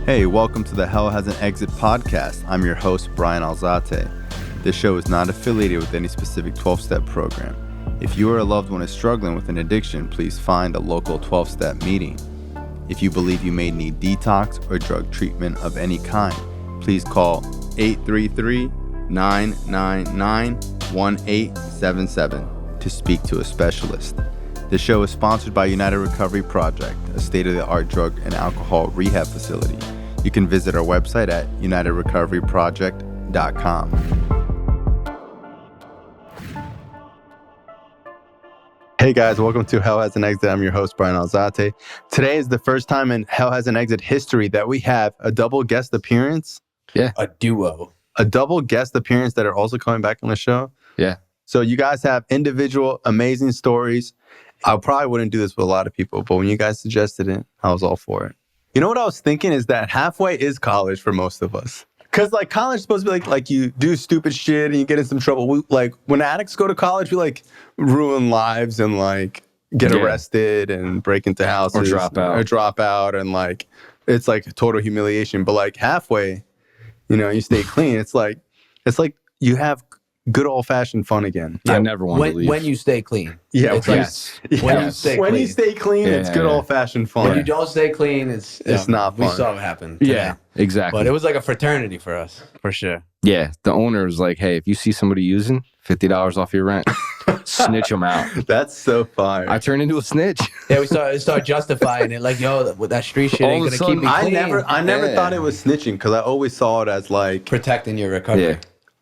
Hey, welcome to the Hell Has an Exit podcast. I'm your host, Bryan Alzate. This show is not affiliated with any specific 12-step program. If you or a loved one is struggling with an addiction, please find a local 12-step meeting. If you believe you may need detox or drug treatment of any kind, please call 833-999-1877 to speak to a specialist. This show is sponsored by United Recovery Project, a state-of-the-art drug and alcohol rehab facility. You can visit our website at unitedrecoveryproject.com. Hey guys, welcome to Hell Has an Exit. I'm your host, Bryan Alzate. Today is the first time in Hell Has an Exit history that we have a double guest appearance. Yeah. A duo. A double guest appearance that are also coming back on the show. Yeah. So you guys have individual amazing stories. I probably wouldn't do this with a lot of people, but when you guys suggested it, I was all for it. You know what I was thinking is that halfway is college for most of us. Because like college is supposed to be like you do stupid shit and you get in some trouble. Like when addicts go to college, we like ruin lives and like get arrested and break into houses. Or drop out. And like it's like total humiliation. But like halfway, you know, you stay clean. It's like you have good old-fashioned fun again. I never want to leave. When you stay clean. Yeah. It's when you stay when clean. you stay clean, it's good old-fashioned fun. When you don't stay clean, it's not fun. We saw what happened today. Yeah, exactly. But it was like a fraternity for us, for sure. Yeah, the owner was like, hey, if you see somebody using, $50 off your rent. Snitch them out. That's so fire. I turned into a snitch. Yeah, we start justifying it. Like, yo, that street shit ain't going to keep me clean. I never thought it was snitching because I always saw it as like... protecting your recovery. Yeah.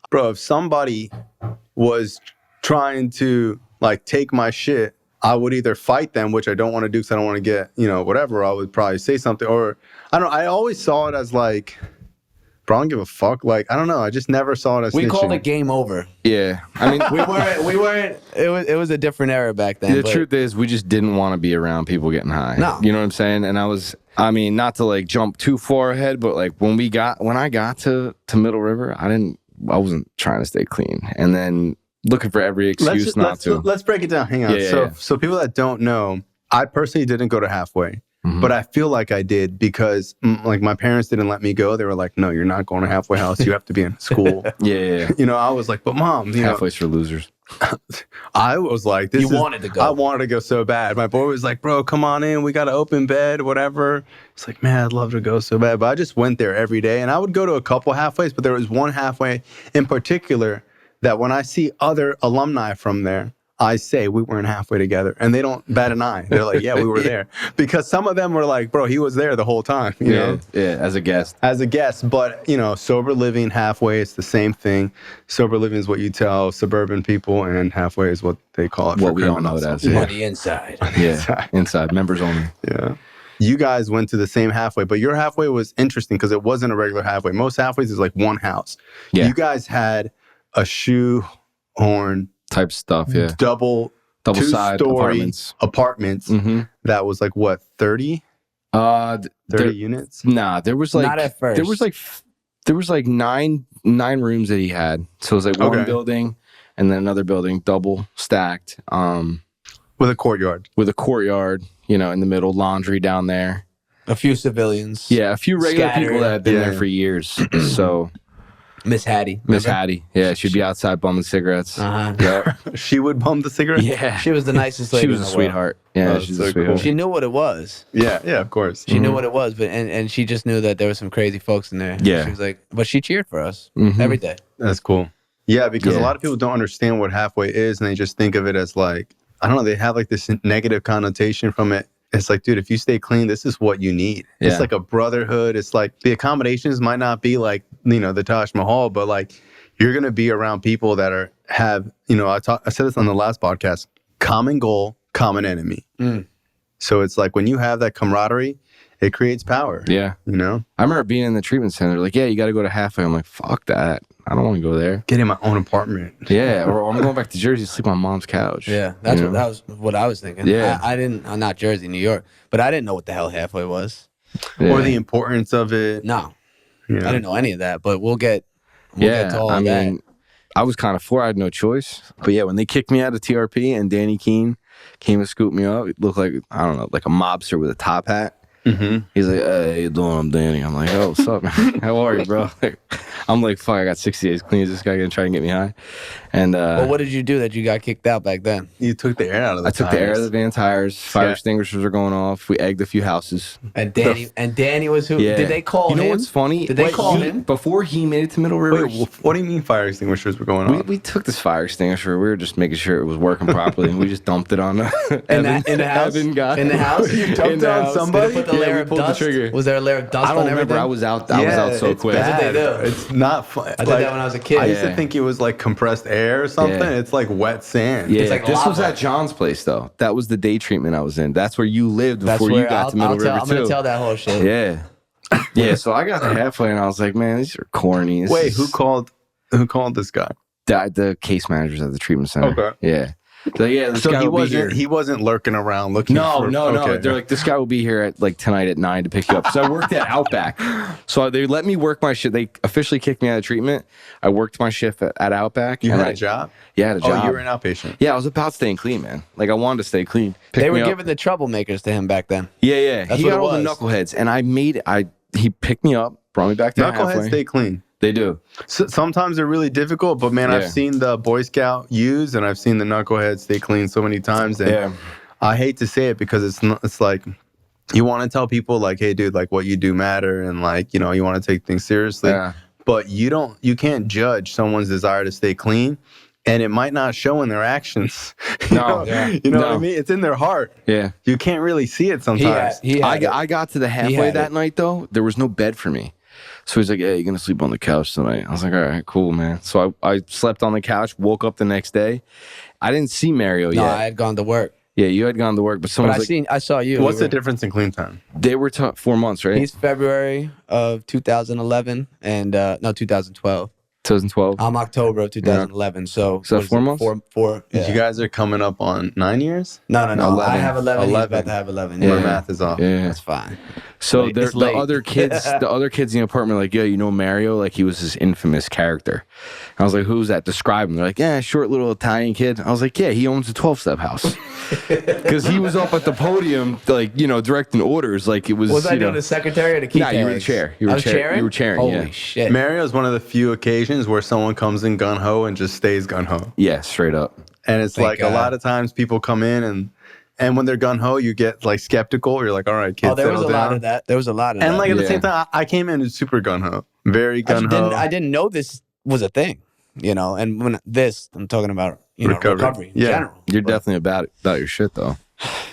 Bro, if somebody was trying to like take my shit, I would either fight them, which I don't want to do because I don't want to get, whatever. I would probably say something, or I always saw it as like, bro, I don't give a fuck. Like, I don't know. I just never saw it as We snitching. called it game over. Yeah. I mean, we weren't, it was a different era back then. The truth is, we just didn't want to be around people getting high. No. You know what I'm saying? And I mean, not to like jump too far ahead, but like when I got to Middle River, I wasn't trying to stay clean, and then looking for every excuse not to. Let's break it down. Hang on. So people that don't know, I personally didn't go to halfway, but I feel like I did because like my parents didn't let me go. They were like, "No, you're not going to halfway house. You have to be in school." Yeah. I was like, "But mom, halfway's for losers." I was like, wanted to go. I wanted to go so bad. My boy was like, bro, come on in. We got an open bed, whatever. It's like, man, I'd love to go so bad. But I just went there every day. And I would go to a couple halfways, but there was one halfway in particular that when I see other alumni from there, I say we weren't halfway together. And they don't bat an eye. They're like, yeah, we were there. Because some of them were like, bro, he was there the whole time. You know? Yeah, as a guest. But, sober living, halfway, it's the same thing. Sober living is what you tell suburban people, and halfway is what they call it. What we all know it as. On the inside. Yeah, inside. Members only. Yeah. You guys went to the same halfway, but your halfway was interesting because it wasn't a regular halfway. Most halfways is like one house. Yeah. You guys had a shoehorn type stuff, yeah. Double side apartments that was like what, 30? 30 units? Nah, there was like not at first. There was like nine rooms that he had. So it was like one building and then another building, double stacked. With a courtyard. In the middle, laundry down there. A few civilians. Yeah, a few regular people that had been there for years. So Miss Hattie. Yeah, she'd be outside bumming cigarettes. Yep. She would bum the cigarettes? Yeah. She was the nicest lady. She was a sweetheart. Yeah, she's a sweetheart. Cool. She knew what it was. Yeah, of course. She knew what it was, but and she just knew that there were some crazy folks in there. Yeah. She was like, but she cheered for us every day. That's cool. Yeah, because a lot of people don't understand what halfway is, and they just think of it as like, I don't know, they have like this negative connotation from it. It's like, dude, if you stay clean, this is what you need. Yeah. It's like a brotherhood. It's like the accommodations might not be like, the Taj Mahal, but like you're going to be around people that have, I said this on the last podcast, common goal, common enemy. So it's like when you have that camaraderie, it creates power. Yeah. I remember being in the treatment center, like, yeah, you got to go to halfway. I'm like, fuck that. I don't want to go there. Get in my own apartment. Yeah, or I'm going back to Jersey to sleep on mom's couch. Yeah, that was what I was thinking. Yeah. I'm not Jersey, New York, but I didn't know what the hell halfway was. Yeah. Or the importance of it. No. I didn't know any of that, but we'll get to all that. I was kind of I had no choice. But yeah, when they kicked me out of TRP and Danny Keene came and scooped me up, it looked like, I don't know, like a mobster with a top hat. He's like, hey, how you doing? I'm Danny. I'm like, oh, what's up, man? How are you, bro? I'm like, fuck, I got 60 days clean. Is this guy going to try and get me high? And well, what did you do that you got kicked out back then? You took the air out of the tires. I took the air out of the van tires. Fire extinguishers are going off. We egged a few houses. And Danny was who? Yeah. Did they call him? You know what's funny? Did they call him? Before he made it to Middle River. Wait, what do you mean fire extinguishers were going on? We took this fire extinguisher. We were just making sure it was working properly. And we just dumped it on in the house? Evan got in the house? You dumped it on somebody? Did it put the layer of dust? Was there a layer of dust on everything? I don't remember. I was out so quick. That's what they do. It's not fun. I did that when I was a kid. I used to think it was like compressed air or something. Yeah. It's like wet sand. Yeah, it's like this lava. was at John's place though. That was the day treatment I was in. That's where you lived before you got to Middle River I'm gonna tell that whole shit. Yeah, yeah. So I got to halfway and I was like, man, these are corny. Wait, who called this guy? The case managers at the treatment center. Okay. Yeah. So yeah, this guy will be here. He wasn't lurking around looking. No. Okay. They're like, this guy will be here at like tonight at 9 to pick you up. So I worked at Outback. So they let me work my shift. They officially kicked me out of treatment. I worked my shift at Outback. You had a job? Yeah, I had a job. Oh, you were an outpatient. Yeah, I was about staying clean, man. Like I wanted to stay clean. They were giving the troublemakers to him back then. Yeah. That's he what got it all the was. knuckleheads, and he picked me up, brought me back to Knuckleheads halfway. stay clean. They do. So, sometimes they're really difficult, but man, I've seen the Boy Scout use, and I've seen the knuckleheads stay clean so many times. And I hate to say it because it's like you want to tell people like, hey, dude, like what you do matter, and like you want to take things seriously. Yeah. But you can't judge someone's desire to stay clean, and it might not show in their actions. You know what I mean? It's in their heart. Yeah. You can't really see it sometimes. I got to the halfway that night though. There was no bed for me. So he's like, "Hey, you're gonna sleep on the couch tonight." I was like, "All right, cool, man." So I slept on the couch. Woke up the next day. I didn't see Mario yet. No, I had gone to work. Yeah, you had gone to work, but someone I saw you. What's the difference in clean time? They were 4 months, right? He's February of 2011 and 2012. 2012. I'm October of 2011. So 4 months? Four. Yeah. You guys are coming up on 9 years? No. 11. I have 11. 11. He's about to have 11. My Yeah. math is off. Yeah. That's fine. So It's the late. other kids, in the apartment, are like, yeah, you know Mario, like he was this infamous character. I was like, who's that? Describe him. They're like, yeah, short little Italian kid. I was like, yeah, he owns a 12-step house. Because he was up at the podium, like directing orders, like it was. Was I doing the secretary or the key Nah, you were the chair. You were chairing. You were chairing. Holy shit! Mario is one of the few occasions where someone comes in gun ho and just stays gun ho. Yeah, straight up. And it's Thank like God. a lot of times people come in and when they're gun ho, you get like skeptical. You're like, all right, kids, there was a settle lot down. of that. There was a lot of that. And like at the Yeah. same time, I came in super gun ho, very gun ho. I didn't know this was a thing, And when I'm talking about recovery in general. You're But definitely about your shit, though.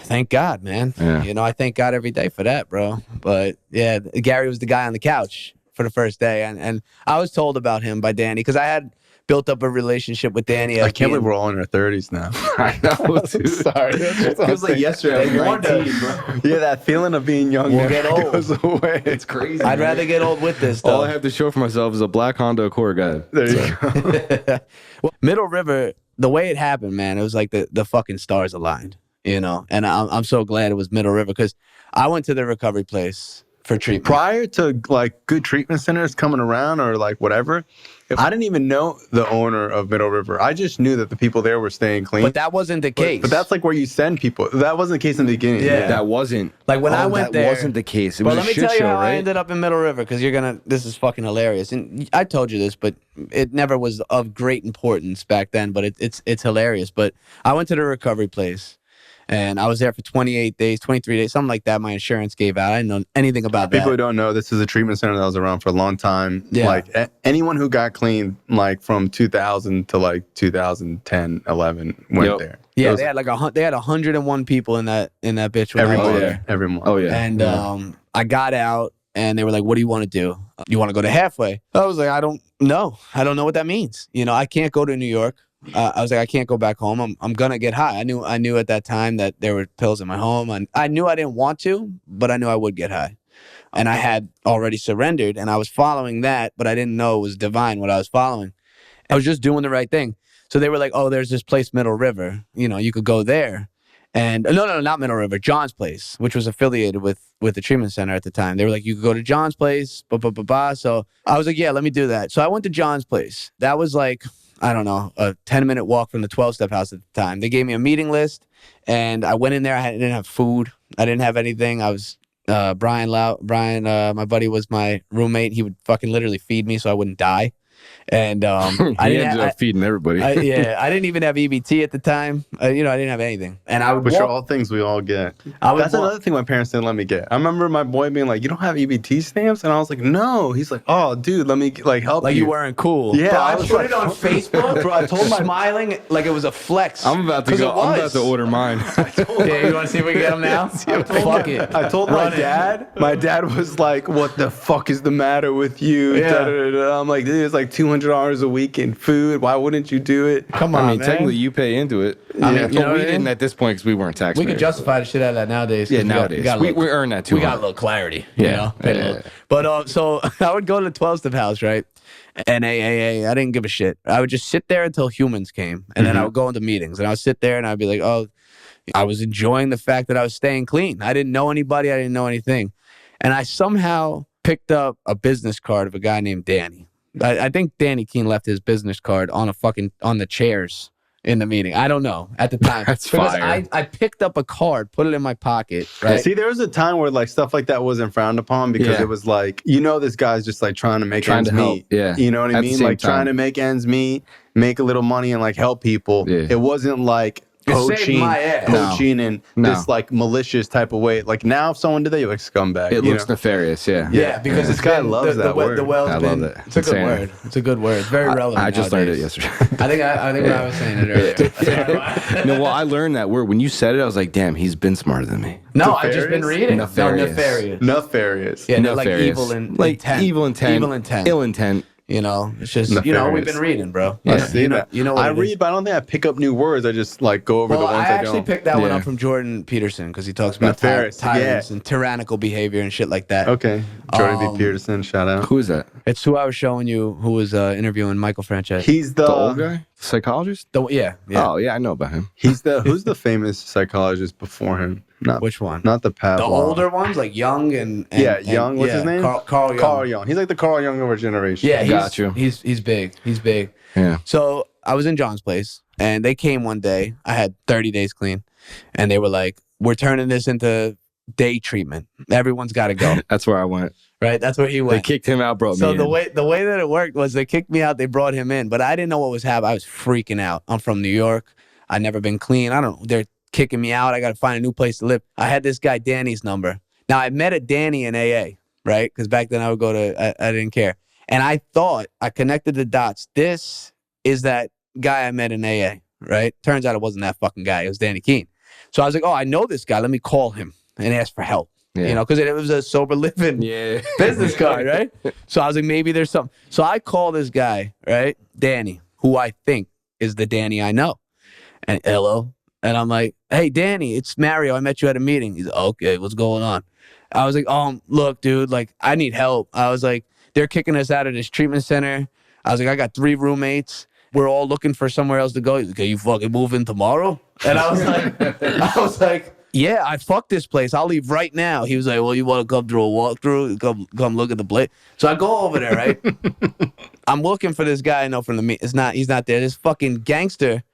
Thank God, man. Yeah. I thank God every day for that, bro. But yeah, Gary was the guy on the couch for the first day, and I was told about him by Danny because I had built up a relationship with Danny. I can't believe we're all in our 30s now. I know, dude. Sorry. It feels like yesterday. They I warned was us. 19, bro. Yeah, that feeling of being young We'll get old. goes away. It's crazy. I'd rather get old with this, All though. I have to show for myself is a black Honda Accord guy. There you go. Well, Middle River, the way it happened, man, it was like the fucking stars aligned, And I'm so glad it was Middle River because I went to the recovery place for treatment. Prior to like good treatment centers coming around or like whatever, I didn't even know the owner of Middle River. I just knew that the people there were staying clean. But that wasn't the case. But that's like where you send people. That wasn't the case in the beginning. Yeah. That wasn't. Like when I went there. That wasn't the case. It But was let a me shit tell you show, how right? I ended up in Middle River because this is fucking hilarious. And I told you this, but it never was of great importance back then. But it's hilarious. But I went to the recovery place. And I was there for 28 days, 23 days, something like that. My insurance gave out. I didn't know anything about that. People who don't know, this is a treatment center that was around for a long time. Yeah. Like anyone who got clean, like from 2000 to like 2010, 11 went Yep. there. Yeah, It was they had 101 people in that bitch when every I was month. there. Every month. Oh, yeah. And I got out, and they were like, "What do you want to do? You want to go to halfway?" I was like, "I don't know. I don't know what that means. I can't go to New York." I was like, "I can't go back home. I'm gonna get high." I knew at that time that there were pills in my home, and I knew I didn't want to, but I knew I would get high. And I had already surrendered, and I was following that, but I didn't know it was divine what I was following. I was just doing the right thing. So they were like, "Oh, there's this place, Middle River. You could go there." And no, not Middle River, John's place, which was affiliated with the treatment center at the time. They were like, "You could go to John's place, So I was like, "Yeah, let me do that." So I went to John's place. That was like, I don't know, a 10-minute walk from the 12-step house at the time. They gave me a meeting list, and I went in there. I didn't have food. I didn't have anything. I was Bryan, my buddy was my roommate. He would fucking literally feed me so I wouldn't die. And I ended up feeding everybody. I didn't even have EBT at the time. I didn't have anything. And I would Which are all things we all get. That's another thing my parents didn't let me get. I remember my boy being like, "You don't have EBT stamps?" And I was like, "No." He's like, "Oh, dude, let me help like you." you weren't cool. Yeah, bro, I I was put like, it on Facebook. Bro, I told my smiling like it was a flex. I'm about to go. I'm about to order mine. Yeah, you want to see if we can get them now? Fuck it. I told my dad. My dad was like, "What the fuck is the matter with you?" Yeah. Da, da, da. I'm like, "Dude, it's like $200 a week in food. Why wouldn't you do it?" Come on, I mean, man. technically, you pay into it. I mean, you know we what I didn't mean? at this point because we weren't taxpayers. We could justify the shit out of that nowadays. Yeah, nowadays. We earn that too. We got a little clarity. Yeah. You know? But so I would go to the 12-step house, right? NAAA. I didn't give a shit. I would just sit there until humans came. And then I would go into meetings. And I would sit there and I'd be like, oh, I was enjoying the fact that I was staying clean. I didn't know anybody. I didn't know anything. And I somehow picked up a business card of a guy named Danny. I think Danny Keene left his business card on the chairs in the meeting. I don't know at the time. That's because fire. I picked up a card, put it in my pocket. Right? See, there was a time where like stuff like that wasn't frowned upon because it was like, this guy's just like trying to make ends meet. Yeah. You know what I mean? Like trying to make ends meet, make a little money and like help people. Yeah. It wasn't like poaching and this like malicious type of way. Like now if someone did that, you're like scumbag. It looks nefarious, yeah. Yeah, because this guy loves that word. The well's I been, love it. It's a good word. It's a good word. It's very relevant. I just learned it yesterday. I think I was saying it earlier. No, well, I learned that word. When you said it, I was like, damn, he's been smarter than me. No, I've just been reading. Nefarious. No, Nefarious. Yeah, Nefarious. like evil intent. Evil intent. Evil intent. Ill intent. It's just, we've been reading, bro. I see that. I read, but I don't think I pick up new words. I just like go over the ones I don't. I actually picked that one up from Jordan Peterson because he talks about tyrants and tyrannical behavior and shit like that. Okay. Jordan B. Peterson, shout out. Who is that? It's who I was showing you who was interviewing Michael Franchise. He's the old guy? Psychologist? Yeah. Oh, yeah, I know about him. Who's the famous psychologist before him? Which one? Not the Pavlov. The older ones, like Young and Young. What's his name? Carl Young. Carl Young. He's like the Carl Young of our generation. Yeah, got you. He's big. He's big. Yeah. So I was in John's place, and they came one day. I had 30 days clean, and they were like, "We're turning this into day treatment. Everyone's got to go." That's where I went. Right, that's where he went. They kicked him out, brought me in. So the way that it worked was they kicked me out, they brought him in, but I didn't know what was happening. I was freaking out. I'm from New York. I'd never been clean. I don't know. They're kicking me out. I got to find a new place to live. I had this guy Danny's number. Now I met a Danny in AA, right? Because back then I would go to. I didn't care, and I thought I connected the dots. This is that guy I met in AA, right? Turns out it wasn't that fucking guy. It was Danny Keene. So I was like, oh, I know this guy. Let me call him and ask for help. Yeah. Because it was a sober living business card, right? So I was like, maybe there's something. So I call this guy, right, Danny, who I think is the Danny I know. And hello. And I'm like, hey, Danny, it's Mario. I met you at a meeting. He's like, okay, what's going on? I was like, look, dude, like, I need help. I was like, they're kicking us out of this treatment center. I was like, I got 3 roommates. We're all looking for somewhere else to go. He's like, can you fucking move in tomorrow? And I was like, yeah, I fucked this place. I'll leave right now. He was like, well, you want to come through a walkthrough? Come look at the place. So I go over there, right? I'm looking for this guy I know from the meet. He's not there. This fucking gangster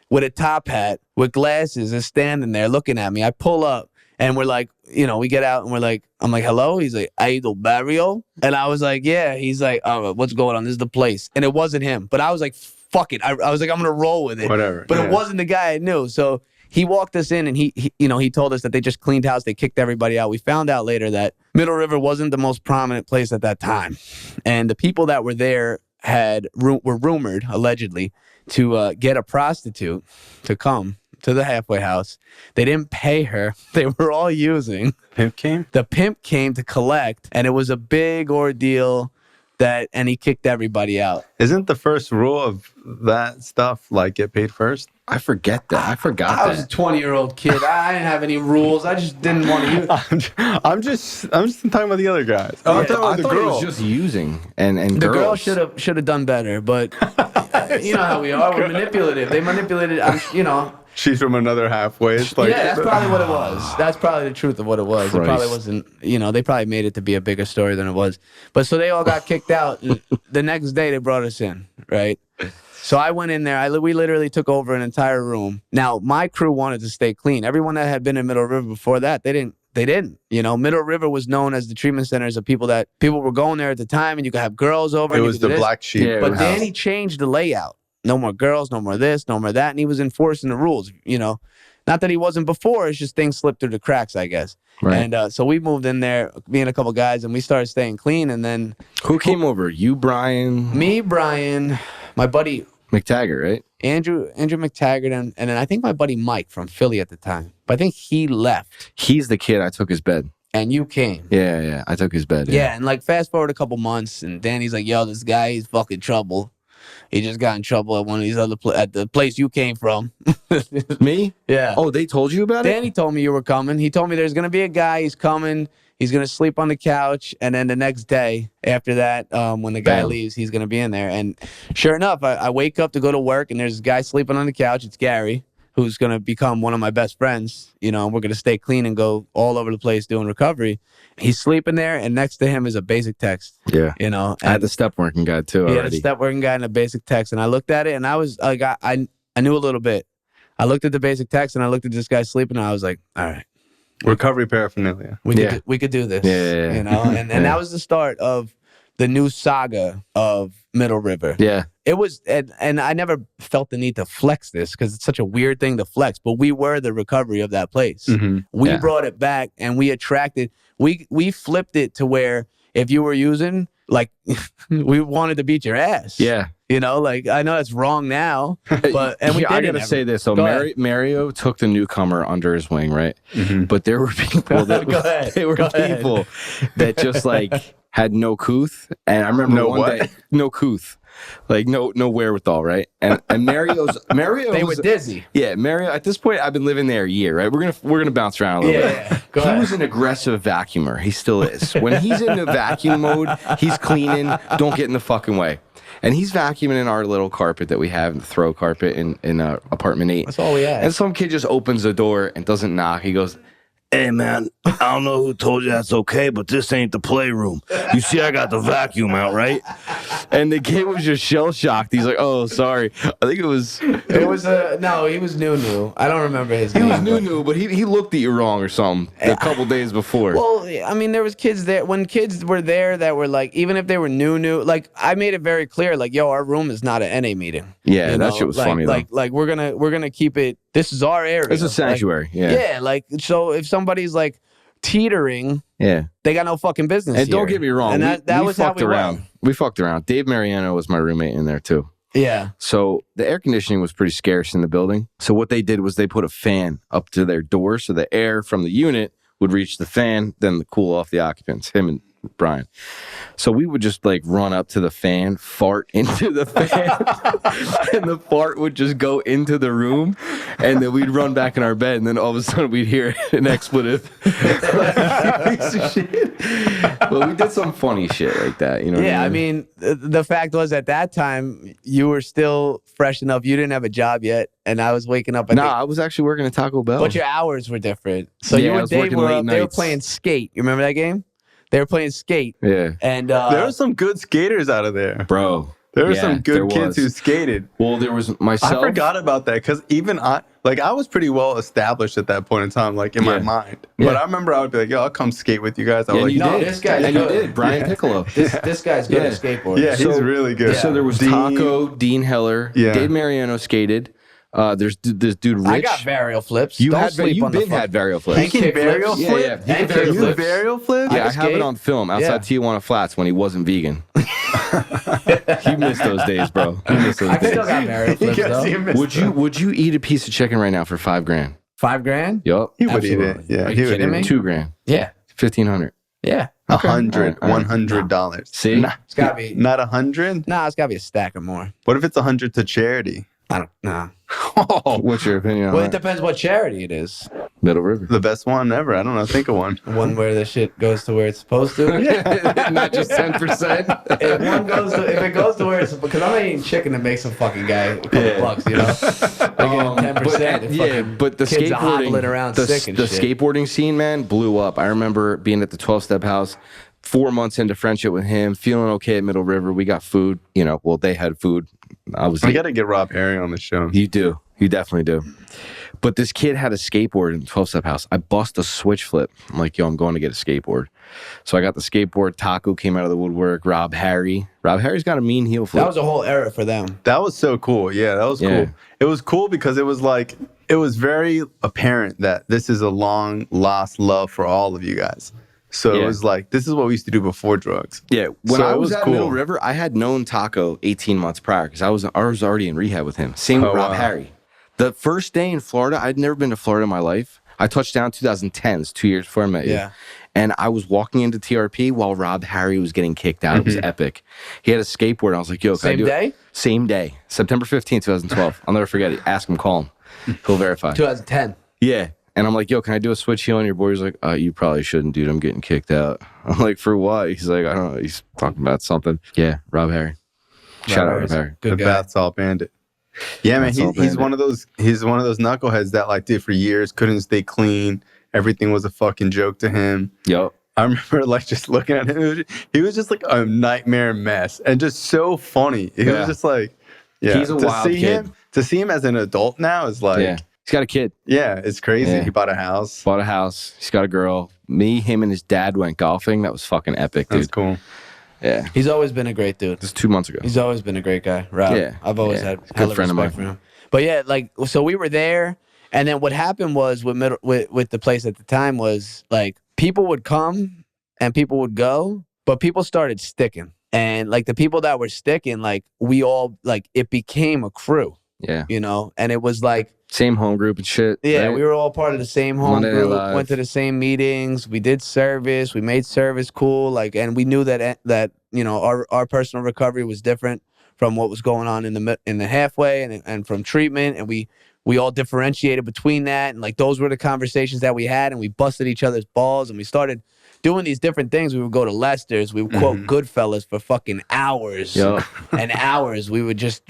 with a top hat with glasses is standing there looking at me. I pull up and we're like, we get out and I'm like, hello? He's like, Aido Barrio? And I was like, yeah. He's like, oh, what's going on? This is the place. And it wasn't him. But I was like, fuck it. I was like, I'm going to roll with it. Whatever. But it wasn't the guy I knew. So he walked us in and he told us that they just cleaned house. They kicked everybody out. We found out later that Middle River wasn't the most prominent place at that time. And the people that were there were rumored, allegedly, to get a prostitute to come to the halfway house. They didn't pay her. They were all using. Pimp came? The pimp came to collect, and it was a big ordeal. And he kicked everybody out. Isn't the first rule of that stuff like get paid first? I forget that. I forgot that. I was a 20-year-old kid. I didn't have any rules. I just didn't want to use. I'm just talking about the other guys. I'm talking about the girl. It was just using and the girls. girl should have done better, but you know how we are. We're manipulative. They manipulated. She's from another halfway. It's like, yeah, that's probably what it was. That's probably the truth of what it was. Christ. It probably wasn't, they probably made it to be a bigger story than it was. But so they all got kicked out. The next day they brought us in, right? So I went in there. We literally took over an entire room. Now, my crew wanted to stay clean. Everyone that had been in Middle River before that, they didn't They didn't. You know, Middle River was known as the treatment centers of people were going there at the time, and you could have girls over. It was the black sheep. Yeah, But Danny changed the layout. No more girls, no more this, no more that, and he was enforcing the rules. You know, not that he wasn't before. It's just things slipped through the cracks, I guess. Right. And so we moved in there, me and a couple guys, and we started staying clean. And then who came over? You, Bryan, me, Bryan, my buddy McTaggart, right? Andrew McTaggart, and then I think my buddy Mike from Philly at the time. But I think he left. He's the kid I took his bed. And you came. Yeah, I took his bed. Yeah, and like fast forward a couple months, and Danny's like, "Yo, this guy, he's fucking trouble. He just got in trouble at one of these other at the place you came from." Me? Yeah. Oh, they told you about it? Danny told me you were coming. He told me there's gonna be a guy. He's coming. He's gonna sleep on the couch, and then the next day after that, when the guy leaves, he's gonna be in there. And sure enough, I wake up to go to work, and there's a guy sleeping on the couch. It's Gary, who's going to become one of my best friends. You know, we're going to stay clean and go all over the place doing recovery. He's sleeping there, and next to him is a basic text. Yeah. You know, I had the step working guy too already. He had a step working guy and a basic text. And I looked at it, and I was like, I knew a little bit. I looked at the basic text, and I looked at this guy sleeping, and I was like, all right. Recovery paraphernalia. We could do this. Yeah. You know, and that was the start of the new saga of Middle River. Yeah. It was, and I never felt the need to flex this because it's such a weird thing to flex, but we were the recovery of that place. Mm-hmm. We brought it back, and we attracted, we flipped it to where if you were using, like, we wanted to beat your ass. Yeah. You know, like, I know that's wrong now, but, and we I didn't gotta say this. So Mario took the newcomer under his wing, right? Mm-hmm. But there were people that people that just like had no couth. And I remember one day, no couth. Like no wherewithal, right? And Mario they were dizzy. Yeah, Mario. At this point, I've been living there a year, right? We're gonna bounce around a little bit. Yeah, he was an aggressive vacuumer. He still is. When he's in the vacuum mode, he's cleaning. Don't get in the fucking way. And he's vacuuming in our little carpet that we have, the throw carpet in apartment 8. That's all we had. And some kid just opens the door and doesn't knock. He goes, "Hey, man, I don't know who told you that's okay, but this ain't the playroom. You see I got the vacuum out, right?" And the kid was just shell-shocked. He's like, "Oh, sorry." I think it was... no, he was new. I don't remember his name. He was new, but he looked at you wrong or something a couple days before. Well, I mean, there was kids there. When kids were there that were like, even if they were new, like, I made it very clear, like, yo, our room is not an NA meeting. Yeah, that shit was funny, though. Like, we're gonna keep it, this is our area. It's a sanctuary, Yeah, like, so if somebody's like teetering, they got no fucking business And here. don't get me wrong, and that was how we around. We fucked around. Dave Mariano was my roommate in there too. Yeah. So the air conditioning was pretty scarce in the building. So what they did was they put a fan up to their door so the air from the unit would reach the fan, then cool off the occupants, him and Bryan. So we would just like run up to the fan, fart into the fan, and the fart would just go into the room, and then we'd run back in our bed, and then all of a sudden we'd hear an expletive. Piece of shit. But we did some funny shit like that, you know? Yeah, I mean, the fact was at that time you were still fresh enough. You didn't have a job yet, and I was waking up. I was actually working at Taco Bell. But your hours were different. So you and Dave were up. They were playing skate. You remember that game? They were playing skate. Yeah. And there were some good skaters out of there. Bro. There were some good kids who skated. Well, there was myself. I forgot about that because even I was pretty well established at that point in time, like in my mind. But I remember I would be like, yo, I'll come skate with you guys. I was like, no, this guy. And you did. Brian Piccolo. This guy's good at skateboarding. Yeah, he's really good. So there was Taco, Dean Heller, Dave Mariano skated. There's this dude Rich. I got varial flips. You had varial flips. He can varial flip? Yeah, You varial flip? Yeah, I have it on film outside Tijuana Flats when he wasn't vegan. He missed those days, bro. He missed those days. I still got varial flips, though. Would you eat a piece of chicken right now for $5,000? $5,000? Yup. He would eat it. Yeah, he would eat it. $2,000. Yeah. $1,500. Yeah. $100. See? It's gotta be not 100? Nah, it's gotta be a stack or more. What if it's 100 to charity? I don't know. What's your opinion on Well, that? it depends what charity it is. Middle River. The best one ever. I don't know. Think of one. One where the shit goes to where it's supposed to. Not just 10%. If it goes to where it's, because I'm not eating chicken to make some fucking guy a couple bucks, you know. Like 10%. But the kids skateboarding, hobbling around the sick and shit. skateboarding scene, man, blew up. I remember being at the 12-step house. 4 months into friendship with him, feeling okay at Middle River. We got food, well, they had food. We got to get Rob Harry on the show. You do. You definitely do. But this kid had a skateboard in the 12-step house. I bust a switch flip. I'm like, yo, I'm going to get a skateboard. So I got the skateboard. Taco came out of the woodwork. Rob Harry. Rob Harry's got a mean heel flip. That was a whole era for them. That was so cool. Yeah, that was cool. It was cool because it was like, it was very apparent that this is a long lost love for all of you guys. So it was like, this is what we used to do before drugs. Yeah. When so I was at Middle River, I had known Taco 18 months prior because I was already in rehab with him. Same with Rob Harry. The first day in Florida, I'd never been to Florida in my life. I touched down 2010, 2 years before I met you. Yeah. And I was walking into TRP while Rob Harry was getting kicked out. It was epic. He had a skateboard. I was like, yo, can I do it? Same day. September 15th, 2012. I'll never forget it. Ask him, call him. He'll verify. 2010. Yeah. And I'm like, yo, can I do a switch heel on your board? He's like, you probably shouldn't, dude. I'm getting kicked out. I'm like, for what? He's like, I don't know. He's talking about something. Yeah, Rob Harry. Shout out Rob Harry. Good guy. Bath salt bandit. Yeah, man, he's one of those knuckleheads that like did for years, couldn't stay clean. Everything was a fucking joke to him. Yep. I remember like just looking at him. He was just like a nightmare mess and just so funny. He was just like, he's a wild kid. To see him as an adult now is like, he's got a kid. Yeah, it's crazy. Yeah. He bought a house. He's got a girl. Him and his dad went golfing. That was fucking epic, dude. That's cool. Yeah. He's always been a great dude. This 2 months ago. He's always been a great guy, Rob. Yeah. I've always had a good friend of mine. For him. But yeah, like, so we were there, and then what happened was with the place at the time was like people would come and people would go, but people started sticking. And like the people that were sticking, like we all, like it became a crew. Yeah. And it was like, same home group and shit. Yeah, right? We were all part of the same home group. Went to the same meetings. We did service. We made service cool. Like, and we knew that our personal recovery was different from what was going on in the halfway and from treatment. And we all differentiated between that. And like those were the conversations that we had. And we busted each other's balls. And we started doing these different things. We would go to Lester's. We would quote Goodfellas for fucking hours and hours. We would just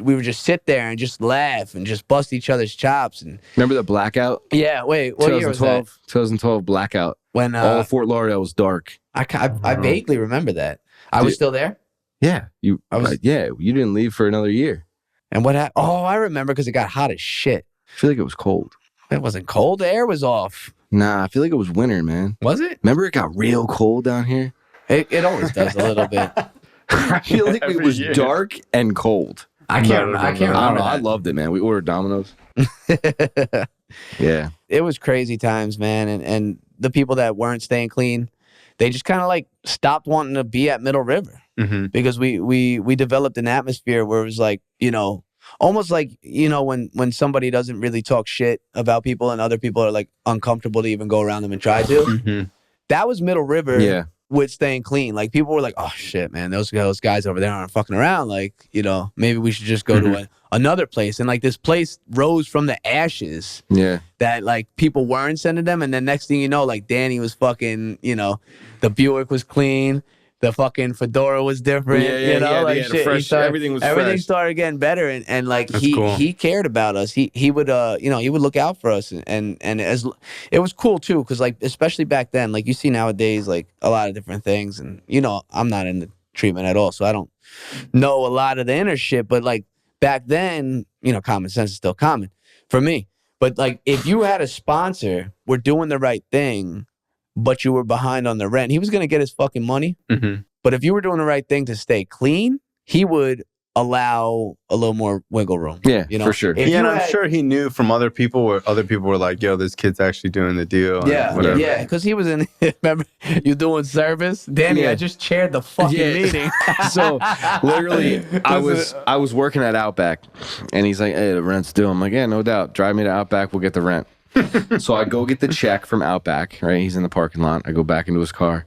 sit there and just laugh and just bust each other's chops. And remember the blackout? Yeah. Wait, what year was that? 2012 blackout. When all of Fort Lauderdale was dark. I vaguely remember that. I was still there. Yeah, you didn't leave for another year. And what happened? Oh, I remember because it got hot as shit. I feel like it was cold. It wasn't cold. The air was off. Nah, I feel like it was winter, man. Was it? Remember it got real cold down here? It always does a little bit. I feel like it was dark and cold. I can't remember. I don't know. I loved it, man. We ordered Domino's. Yeah. It was crazy times, man. And the people that weren't staying clean, they just kind of like stopped wanting to be at Middle River because we developed an atmosphere where it was like, almost like, when somebody doesn't really talk shit about people and other people are like uncomfortable to even go around them and try to. That was Middle River with staying clean. Like people were like, oh shit, man, those guys over there aren't fucking around. Like, maybe we should just go to another place. And like this place rose from the ashes. Yeah. That like people weren't sending them. And then next thing you know, like Danny was fucking, the Buick was clean. The fucking fedora was different, like shit. Fresh, everything was everything fresh. started getting better, and like he cared about us. He would he would look out for us, and as it was cool too, because like especially back then, like you see nowadays, like a lot of different things, and I'm not in the treatment at all, so I don't know a lot of the inner shit. But like back then, common sense is still common for me. But like if you had a sponsor, we're doing the right thing, but you were behind on the rent, he was going to get his fucking money. But if you were doing the right thing to stay clean, he would allow a little more wiggle room. Yeah, for sure. And I'm sure he knew from other people where other people were like, yo, this kid's actually doing the deal. Yeah, because he was in, remember, you doing service? Danny, I just chaired the fucking meeting. So literally, I was working at Outback, and he's like, hey, the rent's due. I'm like, yeah, no doubt. Drive me to Outback, we'll get the rent. So I go get the check from Outback, right? He's in the parking lot. I go back into his car,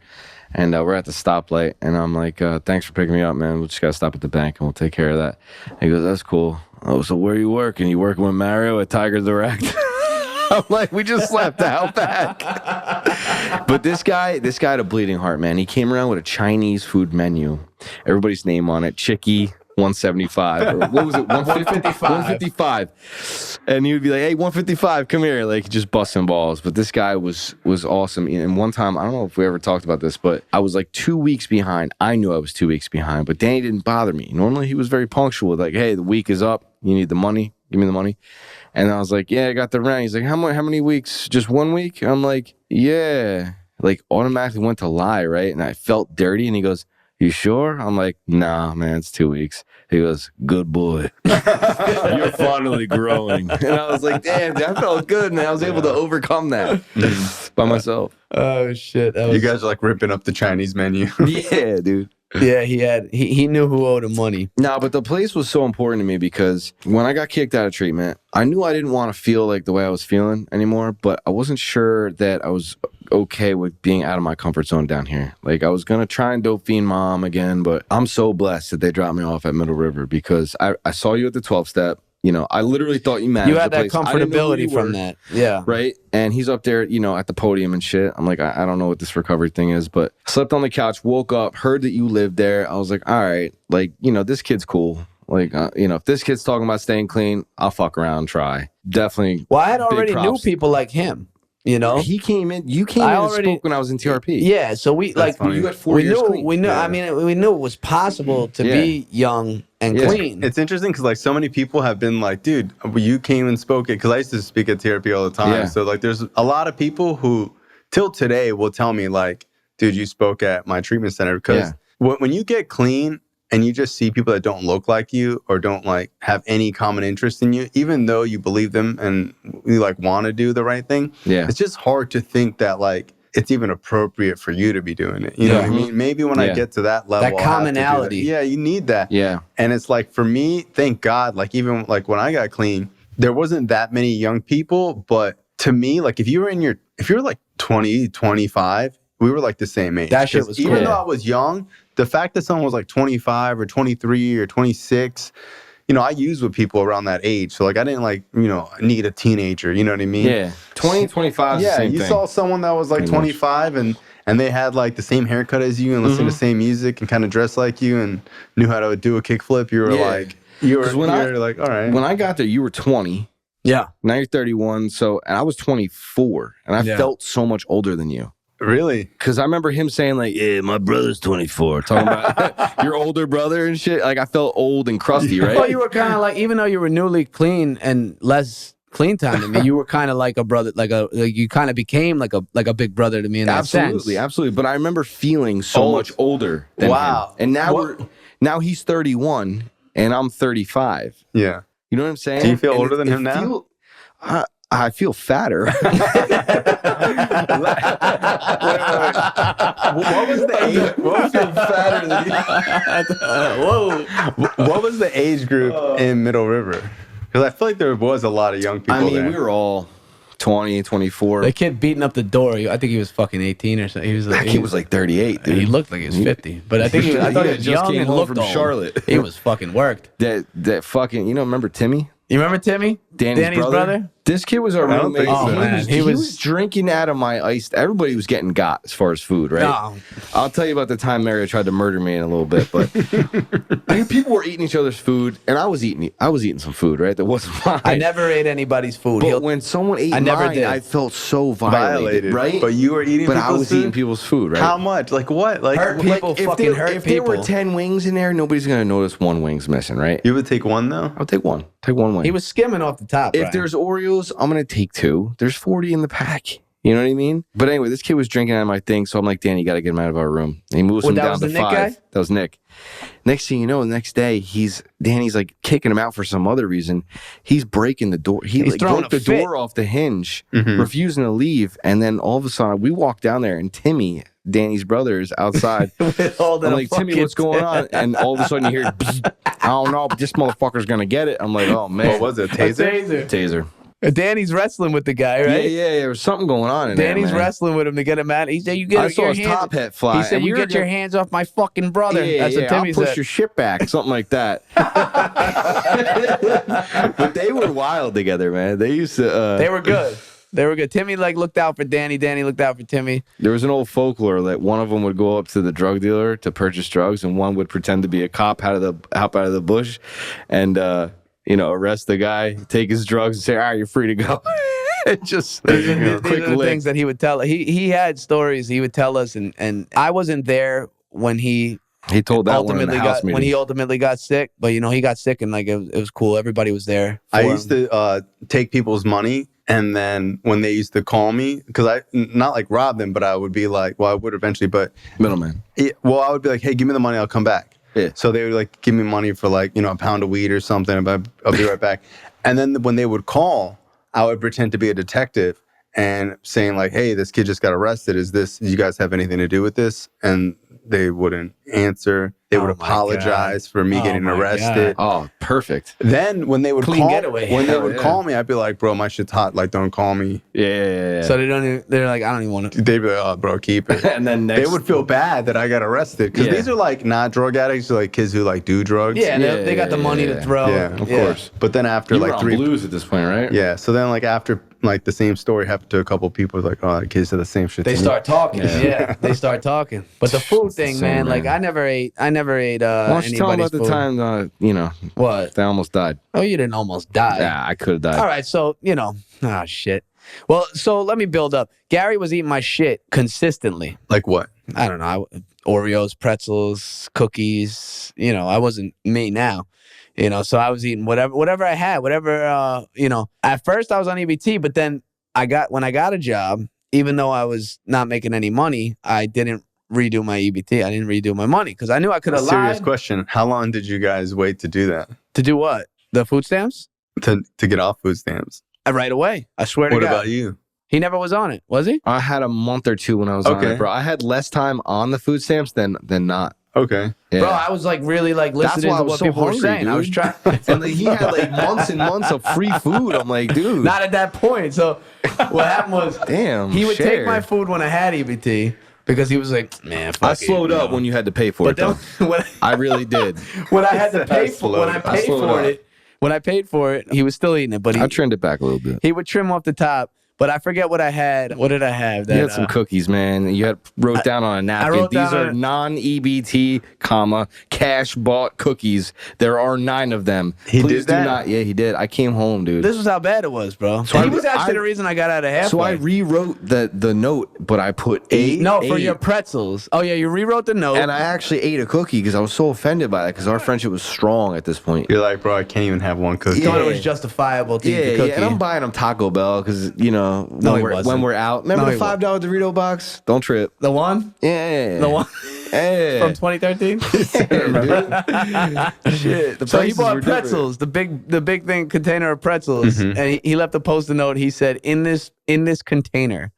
and we're at the stoplight, and I'm like, thanks for picking me up, man. We just got to stop at the bank, and we'll take care of that. And he goes, that's cool. Oh, so where you working? You working with Mario at Tiger Direct? I'm like, we just left Outback. But this guy had a bleeding heart, man. He came around with a Chinese food menu. Everybody's name on it. Chicky, 175 or what was it 155 and he would be like, hey, 155, come here, like just busting balls. But this guy was awesome. And one time, I don't know if we ever talked about this, but I was like 2 weeks behind. I knew I was 2 weeks behind, but Danny didn't bother me. Normally he was very punctual, like, hey, the week is up, you need the money, give me the money. And I was like, yeah, I got the rent. He's like, how many weeks? Just 1 week? I'm like, yeah. Like automatically went to lie, right? And I felt dirty. And he goes, you sure? I'm like, nah, man, it's 2 weeks. He goes, good boy. You're finally growing. And I was like, damn, dude, I felt good, man. I was able to overcome that by myself. Oh, shit. You guys are like ripping up the Chinese menu. Yeah, dude. Yeah, he knew who owed him money. No, but the place was so important to me because when I got kicked out of treatment, I knew I didn't want to feel like the way I was feeling anymore, but I wasn't sure that I was okay with being out of my comfort zone down here. Like I was going to try and dope fiend mom again, but I'm so blessed that they dropped me off at Middle River because I saw you at the 12-step. You know, I literally thought you managed You had the that place. comfortability from that. Yeah. Right? And he's up there, you know, at the podium and shit. I'm like, I don't know what this recovery thing is, but slept on the couch, woke up, heard that you lived there. I was like, all right, like, you know, this kid's cool. Like, you know, if this kid's talking about staying clean, I'll fuck around and try. Definitely. Well, I had already knew people like him. You know, he came in. You came in and spoke when I was in TRP. Yeah, so we That's like funny. You got 4 years clean. we knew. Yeah. I mean, we knew it was possible to be young and clean. It's interesting because like so many people have been like, dude, you came and spoke it because I used to speak at TRP all the time. Yeah. So like, there's a lot of people who till today will tell me like, dude, you spoke at my treatment center because when you get clean. And you just see people that don't look like you or don't like have any common interest in you, even though you believe them and you like want to do the right thing. Yeah. It's just hard to think that like it's even appropriate for you to be doing it. You know what I mean? Maybe when I get to that level, that commonality. Yeah, you need that. Yeah. And it's like for me, thank God, like even like when I got clean, there wasn't that many young people. But to me, like if you're like 20, 25, we were like the same age. That shit was cool. Even though I was young, the fact that someone was like 25 or 23 or 26, you know, I used with people around that age. So like I didn't like, you know, need a teenager, you know what I mean? Yeah. 20, 25 is the same you thing. saw someone that was like 25 and they had like the same haircut as you and listened to the same music and kind of dressed like you and knew how to do a kickflip. You were like, you were like, all right. When I got there, you were 20. Yeah. Now you're 31. So, and I was 24 and I felt so much older than you. Really? Because I remember him saying like, yeah, my brother's 24. Talking about your older brother and shit. Like I felt old and crusty, right? Well, you were kind of like, even though you were newly clean and less clean time than me, you were kind of like a brother, like you kind of became like a big brother to me in that sense. Absolutely. But I remember feeling so much older than him. And now he's 31 and I'm 35. Yeah. You know what I'm saying? Do you feel older than him now? I feel fatter. What was the age? Fatter than What was the age group in Middle River? Because I feel like there was a lot of young people there. we were all 20, 24. The kid beating up the door, I think he was fucking 18 or something. He was like, he was like 38, dude. He looked like he was 50. But I think I thought he was young and looked from old. Charlotte. He was fucking worked. That fucking, remember Timmy? You remember Timmy? Danny's brother? This kid was our roommate. He was drinking out of my iced. Everybody was getting got as far as food, right? No. I'll tell you about the time Mario tried to murder me in a little bit, but people were eating each other's food, and I was eating some food, right? That wasn't mine. I never ate anybody's food. But when someone ate mine, I felt so violated, right? But you were eating people's food? But I was eating people's food, right? How much? Like what? Like hurt people, fucking hurt people. If there were 10 wings in there, nobody's going to notice one wing's missing, right? You would take one, though? I'll take one. Take one wing. He was skimming off the top, If Bryan. there's Oreos, I'm going to take 2. There's 40 in the pack. You know what I mean? But anyway, this kid was drinking out of my thing, so I'm like, Danny, you got to get him out of our room. And he moves him down to 5. Guy? That was Nick. Next thing you know, the next day, Danny's like kicking him out for some other reason. He's breaking the door. He like broke the door off the hinge, refusing to leave. And then all of a sudden, we walk down there, and Timmy, Danny's brother, is outside. I'm like, Timmy, what's going on? And all of a sudden, you hear, I don't know, but this motherfucker's going to get it. I'm like, oh, man. What was it? Taser? Taser. Danny's wrestling with the guy, right? Yeah, there was something going on in Danny's there, man. wrestling with him to get him out. He said, I saw his top hat fly. He said, you get your hands off my fucking brother. That's what Timmy I'll push said. your shit back, something like that. But they were wild together, man. They used to... they were good. They were good. Timmy like looked out for Danny. Danny looked out for Timmy. There was an old folklore that one of them would go up to the drug dealer to purchase drugs, and one would pretend to be a cop hop out of the bush, and arrest the guy, take his drugs, and say, "All right, you're free to go." Just these are the things that he would tell. He had stories he would tell us, and I wasn't there when he told that one in the house meeting. When he ultimately got sick, but he got sick and like it was cool. Everybody was there. I used to take people's money, and then when they used to call me, because I not like rob them, but I would be like, well, I would eventually, but middleman. Well, I would be like, hey, give me the money, I'll come back. Yeah. So they would like give me money for like a pound of weed or something, but I'll be right back. And then when they would call, I would pretend to be a detective and saying like, hey, this kid just got arrested. Do you guys have anything to do with this? And they wouldn't answer. They would apologize for me getting arrested. Oh, perfect. Then when they would call me, I'd be like, bro, my shit's hot. Like, don't call me. Yeah. So they're like, I don't even want to. They'd be like, oh, bro, keep it. And then they would feel bad that I got arrested because these are like not drug addicts, they're like kids who like do drugs. Yeah, they got the money to throw. Yeah, of course. But then after you like were on blues at this point, right? Yeah. So then like after like the same story happened to a couple of people, like, oh, the kids said the same shit. They start talking. Yeah, they start talking. But the food thing, man, like I never ate. Why don't you tell them about the time, what? They almost died. Oh, you didn't almost die. Yeah, I could have died. All right, so, shit. Well, so let me build up. Gary was eating my shit consistently. Like what? I don't know. Oreos, pretzels, cookies. I wasn't me now. So I was eating whatever I had, At first I was on EBT, but then when I got a job, even though I was not making any money, I didn't redo my EBT. I didn't redo my money because I knew I could have lied. Serious question. How long did you guys wait to do that? To do what? The food stamps? To get off food stamps. Right away. I swear to God. What about you? He never was on it, was he? I had a month or two when I was on it, bro. I had less time on the food stamps than not. Okay. Yeah. Bro, I was like really like listening to what people were saying. Dude. I was trying. And like, he had like months and months of free food. I'm like, dude. Not at that point. So what happened was, damn, he would take my food when I had EBT because he was like, man, fuck I slowed up when you had to pay for it. Though. I really did. When I had to pay for when I paid for it, he was still eating it. But I trimmed it back a little bit. He would trim off the top. But I forget what I had. What did I have? You had some cookies, man. You wrote down on a napkin. These are non-EBT, cash bought cookies. There are 9 of them. He did that? Not. Yeah, he did. I came home, dude. This was how bad it was, bro. So he was actually the reason I got out of halfway. So I rewrote the note, but I put 8. No, for your pretzels. Oh yeah, you rewrote the note. And I actually ate a cookie because I was so offended by that because our friendship was strong at this point. You're like, bro, I can't even have one cookie. You thought it was justifiable to eat the cookie. Yeah, and I'm buying them Taco Bell because when we're out. Remember the $5 Dorito box? Don't trip. The one? Yeah. The one? Yeah. From 2013? Shit. So he bought pretzels, the big thing container of pretzels, and he left a post-it note. He said, in this container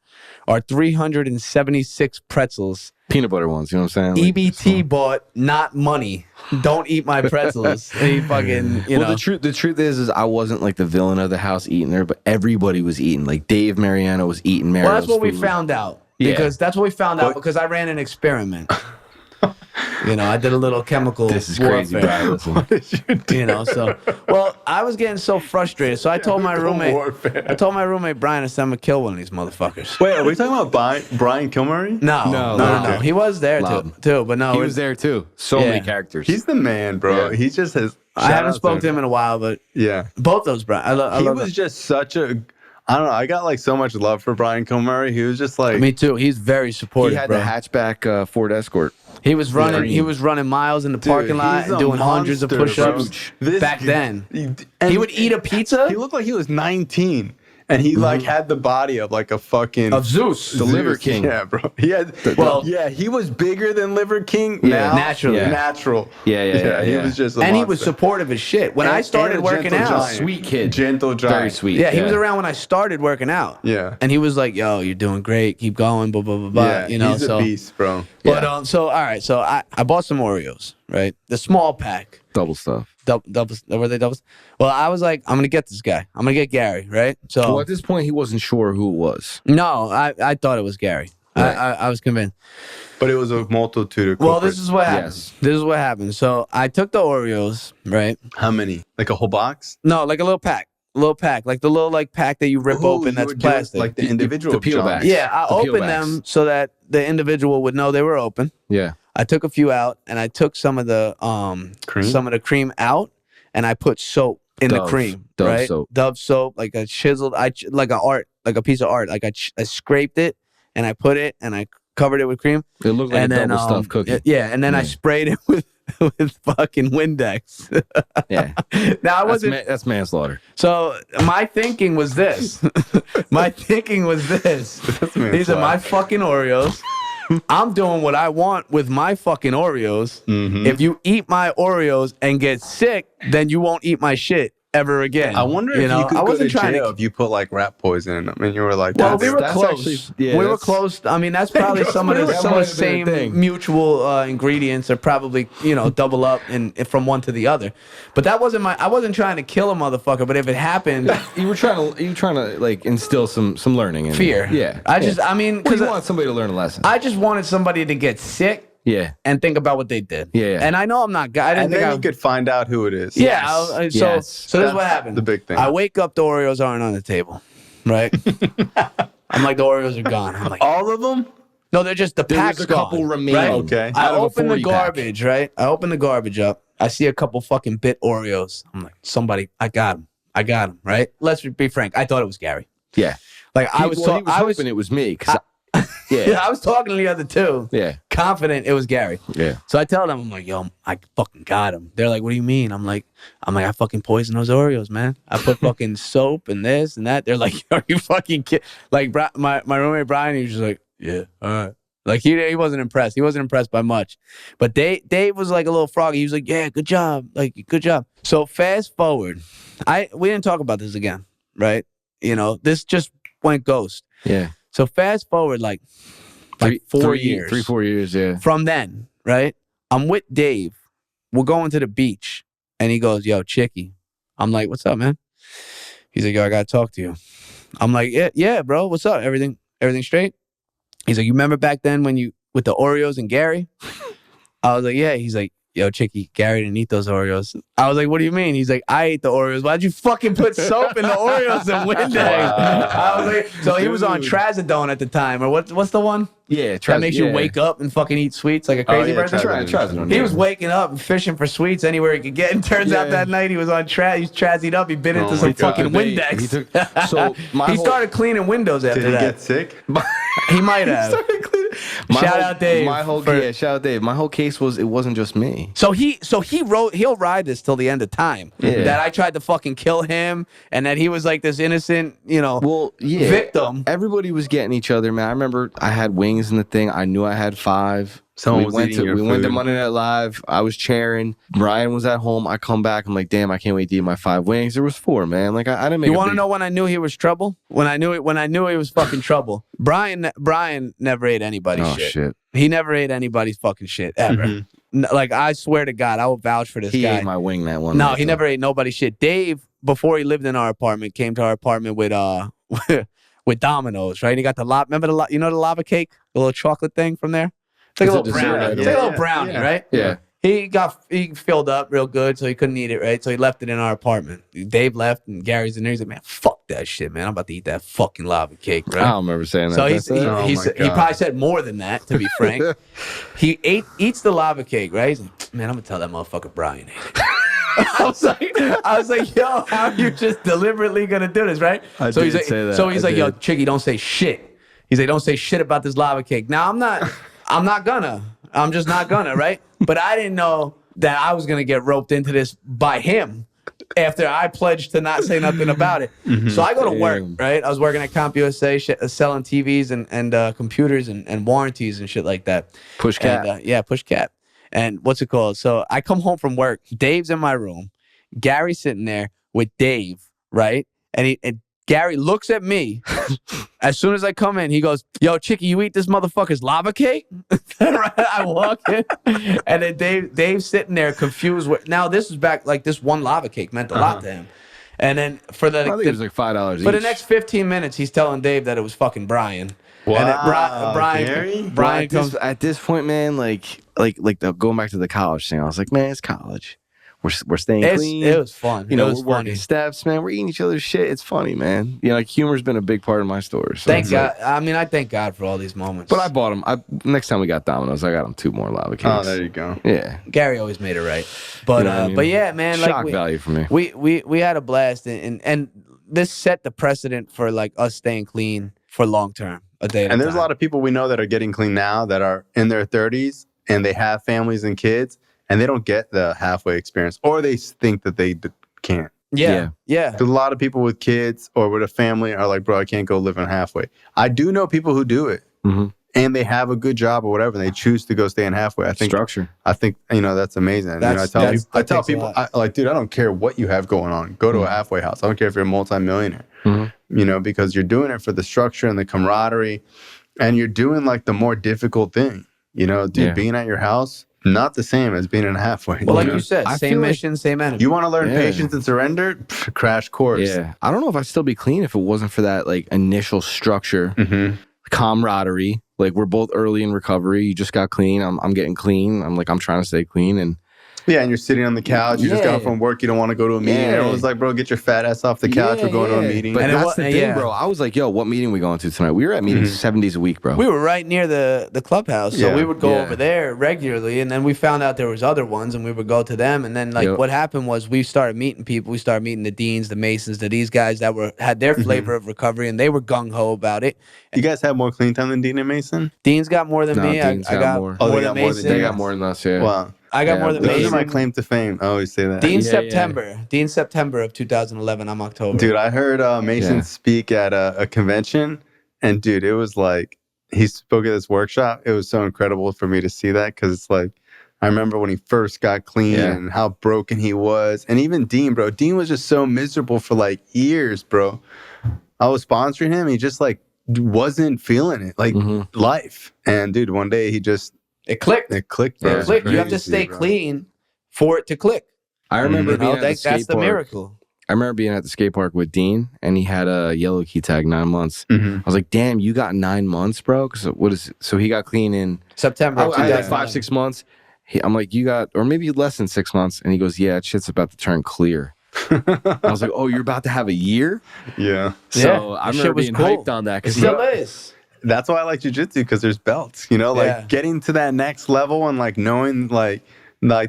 are 376 pretzels. Peanut butter ones, you know what I'm saying? EBT bought not money. Don't eat my pretzels. And he fucking, Well, the truth is I wasn't like the villain of the house eating there, but everybody was eating. Like Dave Mariano was eating Mario's Well, that's what food. We found out. Because that's what we found out because I ran an experiment. I did a little chemical This is warfare. crazy, Brian. What did you do? Well, I was getting so frustrated. So I told my roommate, Bryan, I said, I'm going to kill one of these motherfuckers. Wait, are we talking about Brian Kilmurray? No. He was there too, but no. He was there too. So many characters. He's the man, bro. Yeah. He just has. I haven't spoken to him in a while, but both those Brian. He was just such a. I don't know. I got like so much love for Brian Kilmurray. He was just like me too. He's very supportive. He had the hatchback Ford Escort. He was running. He was running miles in the parking lot and doing hundreds of push-ups. Back then, he would eat a pizza. He looked like he was 19. And he like had the body of like a fucking of Zeus, the Liver King. Yeah, bro. He had he was bigger than Liver King. Yeah, natural. Yeah. He was just, he was supportive as shit. When I started working out, sweet kid, gentle giant, very sweet. Yeah, he was around when I started working out. Yeah, and he was like, "Yo, you're doing great. Keep going." Blah blah blah blah. Yeah, he's a beast, bro. But all right. So I bought some Oreos, right? The small pack, double stuff. Doubles, were they doubles? Well, I was like, I'm gonna get this guy. I'm gonna get Gary, right? So at this point, he wasn't sure who it was. No, I thought it was Gary. Right. I was convinced, but it was a multitude of. Well, this is what happened. Yes. This is what happened. So I took the Oreos, right? How many? Like a whole box? No, like a little pack. little pack, like the little pack that you rip open that's plastic, like the individual the peel backs. Yeah, I opened them so that the individual would know they were open. Yeah. I took a few out, and I took some of the cream out, and I put soap in the cream. Dove soap. Dove soap, like a chiseled, like a piece of art. Like I scraped it, and I put it, and I covered it with cream. It looked like a double stuffed cookie. Yeah, and then I sprayed it with fucking Windex. Yeah. Now I wasn't. That's manslaughter. So my thinking was this. These are my fucking Oreos. I'm doing what I want with my fucking Oreos. Mm-hmm. If you eat my Oreos and get sick, then you won't eat my shit ever again. I wonder if you could go to jail if you put like rat poison in them and you were like, well, we were close. We were close. I mean, that's probably some of the same mutual ingredients are probably, double up from one to the other. But that wasn't I wasn't trying to kill a motherfucker, but if it happened, you were trying to like instill some learning in fear. Yeah. I mean, because you want somebody to learn a lesson. I just wanted somebody to get sick. Yeah, and think about what they did. Yeah, and I know I'm not. I didn't think you could find out who it is. Yeah, so this is what happened. The big thing. I wake up, the Oreos aren't on the table, right? I'm like, the Oreos are gone. I'm like, all of them? No, they're just the pack's gone. Couple remaining. Right? Okay. I open the garbage, right? I open the garbage up. I see a couple fucking bit Oreos. I'm like, somebody, I got him, right? Let's be frank. I thought it was Gary. Yeah, like I was hoping it was me because. Yeah, I was talking to the other two. Yeah. Confident it was Gary. Yeah. So I tell them, I'm like, yo, I fucking got him. They're like, what do you mean? I'm like, I fucking poisoned those Oreos, man. I put fucking soap and this and that. They're like, are you fucking kidding? Like, my roommate Bryan, he was just like, yeah, all right. Like, he wasn't impressed. He wasn't impressed by much. But Dave was like a little froggy. He was like, yeah, good job. Like, good job. So fast forward. We didn't talk about this again, right? This just went ghost. Yeah. So fast forward like 4 years. 3-4 years, yeah. From then, right? I'm with Dave. We're going to the beach. And he goes, yo, Chicky. I'm like, what's up, man? He's like, yo, I got to talk to you. I'm like, yeah, bro. What's up? Everything straight? He's like, you remember back then with the Oreos and Gary? I was like, yeah. He's like, yo, Chicky, Gary didn't eat those Oreos. I was like, what do you mean? He's like, I ate the Oreos. Why'd you fucking put soap in the Oreos and Windex? I was like, so he was on Trazodone at the time, or what's the one? Yeah, that makes you wake up and fucking eat sweets like a crazy person. Trazodone. He was waking up and fishing for sweets anywhere he could get. And turns out that night he was on he's Trazied up. He bit into some fucking Windex. He started cleaning windows after that. Did he get sick? He might have. Shout out Dave. Shout out Dave. My whole case was it wasn't just me. So he'll ride this till the end of time. Yeah. That I tried to fucking kill him and that he was like this innocent, victim. Everybody was getting each other, man. I remember I had wings in the thing. I knew I had 5. Someone we went to Monday Night Live. I was chairing. Bryan was at home. I come back. I'm like, damn, I can't wait to eat my 5 wings. There was 4, man. Like I didn't make. You want to know when I knew he was trouble? When I knew he was fucking trouble. Bryan never ate anybody's shit. He never ate anybody's fucking shit ever. Mm-hmm. Like I swear to God, I will vouch for this guy. He ate my wing that one. No, he never ate nobody's shit. Dave, before he lived in our apartment, came to our apartment with with Domino's, right? He got the remember the lava cake, the little chocolate thing from there. It's like a little brownie. It's like a little brownie, right? Yeah. He filled up real good, so he couldn't eat it, right? So he left it in our apartment. Dave left, and Gary's in there. He's like, man, fuck that shit, man. I'm about to eat that fucking lava cake, right? I don't remember saying that. So he probably said more than that, to be frank. He eats the lava cake, right? He's like, man, I'm going to tell that motherfucker Bryan ate it. I was like, yo, how are you just deliberately going to do this, right? So he's like, yo, Chicky, don't say shit. He's like, don't say shit about this lava cake. Now, I'm just not gonna, right? But I didn't know that I was gonna get roped into this by him after I pledged to not say nothing about it. Mm-hmm. So I go to work, right? I was working at CompUSA, selling TVs and computers and warranties and shit like that. Push cap. Push cap. And what's it called? So I come home from work. Dave's in my room. Gary's sitting there with Dave, right? And Gary looks at me. As soon as I come in, he goes, yo, Chicky, you eat this motherfucker's lava cake? I walk in, and then Dave's sitting there confused. Now, this is back, like, this one lava cake meant a lot to him. And then I think it was like $5 each. For the next 15 minutes, he's telling Dave that it was fucking Bryan. Wow, Bryan comes at this point, man. Like going back to the college thing. I was like, man, it's college. we're staying clean. It was fun. You know, we're working steps, man. We're eating each other's shit. It's funny, man. You know, like humor's been a big part of my story. So thank God. I mean, I thank God for all these moments. But I bought them. Next time we got Domino's, I got them 2 more lava cakes. Oh, there you go. Yeah, Gary always made it right. But you know what I mean? but yeah, man, shock like value for me. we had a blast, and this set the precedent for like us staying clean for long term. A day. And there's a lot of people we know that are getting clean now that are in their 30s and they have families and kids and they don't get the halfway experience, or they think that they can't. Yeah. There's a lot of people with kids or with a family are like, bro, I can't go living halfway. I do know people who do it and they have a good job or whatever, and they choose to go stay in halfway. I think structure. I think, you know, that's amazing. I tell people, like, dude, I don't care what you have going on. Go to a halfway house. I don't care if you're a multimillionaire, you know, because you're doing it for the structure and the camaraderie, and you're doing like the more difficult thing, you know, dude, being at your house. Not the same as being in a halfway. Well, like you said, same mission, same enemy. You want to learn patience and surrender? Crash course. Yeah. I don't know if I'd still be clean if it wasn't for that like initial structure, camaraderie. Like we're both early in recovery. You just got clean. I'm getting clean. I'm trying to stay clean. And yeah, and you're sitting on the couch. You just got from work. You don't want to go to a meeting. And everyone's like, bro, get your fat ass off the couch. We're going to a meeting. But that's the thing, bro. I was like, yo, what meeting we going to tonight? We were at meetings 7 days a week, bro. We were right near the clubhouse. So we would go over there regularly. And then we found out there was other ones and we would go to them. And then like what happened was we started meeting people. We started meeting the deans, the masons, these guys that had their flavor of recovery, and they were gung-ho about it. You guys have more clean time than Dean and Mason? Dean's got more than me. I got more than Mason. They got more than us, yeah. Wow. I got more than Mason. Those are my claim to fame. I always say that. Dean's September. Dean's September of 2011. I'm October. Dude, I heard Mason speak at a convention, and dude, it was like he spoke at this workshop. It was so incredible for me to see that, because it's like I remember when he first got clean and how broken he was, and even Dean, bro. Dean was just so miserable for like years, bro. I was sponsoring him. He just like wasn't feeling it, like life. And dude, one day he just. It clicked. It clicked, bro. It clicked. You have to stay clean for it to click. I remember being at the skate that's the park. miracle. I remember being at the skate park with Dean, and he had a yellow key tag, 9 months. I was like, damn, you got 9 months, bro? So he got clean in September. I had 5-6 months. I'm like, you got, or maybe less than 6 months. And he goes, yeah, that shit's about to turn clear. I was like, oh, you're about to have a year? Yeah. So I remember being hyped on that. It still is. That's why I like jiu-jitsu, because there's belts, you know, like getting to that next level and like knowing like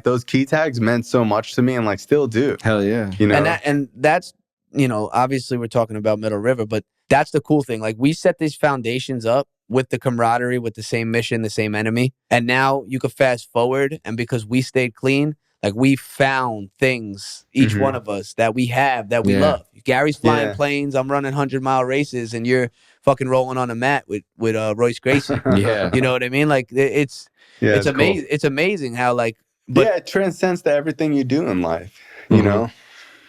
those key tags meant so much to me, and like still do. Hell yeah. You know, and that's, you know, obviously we're talking about Middle River, but that's the cool thing. Like we set these foundations up with the camaraderie, with the same mission, the same enemy. And now you could fast forward, and because we stayed clean, like we found things, each one of us, that we have, that we love. Gary's flying planes, I'm running 100-mile races, and you're fucking rolling on a mat with Royce Gracie. You know what I mean? Like it's amazing. Cool. It's amazing how like, but it transcends to everything you do in life. You know,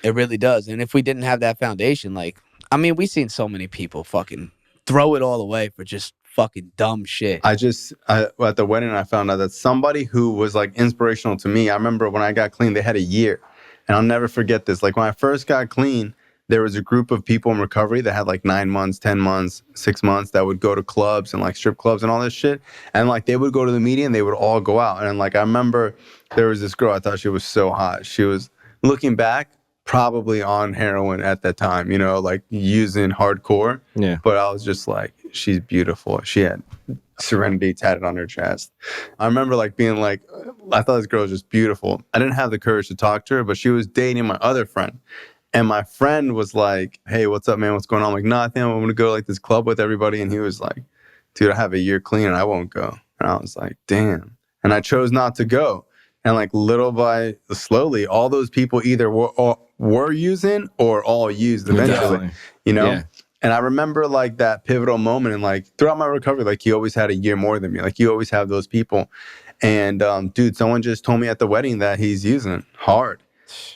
it really does. And if we didn't have that foundation, like, I mean, we've seen so many people fucking throw it all away for just fucking dumb shit. At the wedding, I found out that somebody who was like inspirational to me. I remember when I got clean, they had a year, and I'll never forget this. Like when I first got clean, there was a group of people in recovery that had like 9 months, 10 months, 6 months that would go to clubs and like strip clubs and all this shit. And like they would go to the meeting and they would all go out. And like I remember there was this girl, I thought she was so hot. She was, looking back, probably on heroin at that time, you know, like using hardcore. Yeah. But I was just like, she's beautiful. She had Serenity tatted on her chest. I remember like being like, I thought this girl was just beautiful. I didn't have the courage to talk to her, but she was dating my other friend. And my friend was like, hey, what's up, man? What's going on? I'm like, nothing. I'm going to go to like this club with everybody. And he was like, dude, I have a year clean and I won't go. And I was like, damn. And I chose not to go. And like little by slowly, all those people either were using or all used eventually, you know? Yeah. And I remember like that pivotal moment, and like throughout my recovery, like you always had a year more than me. Like you always have those people. And dude, someone just told me at the wedding that he's using hard.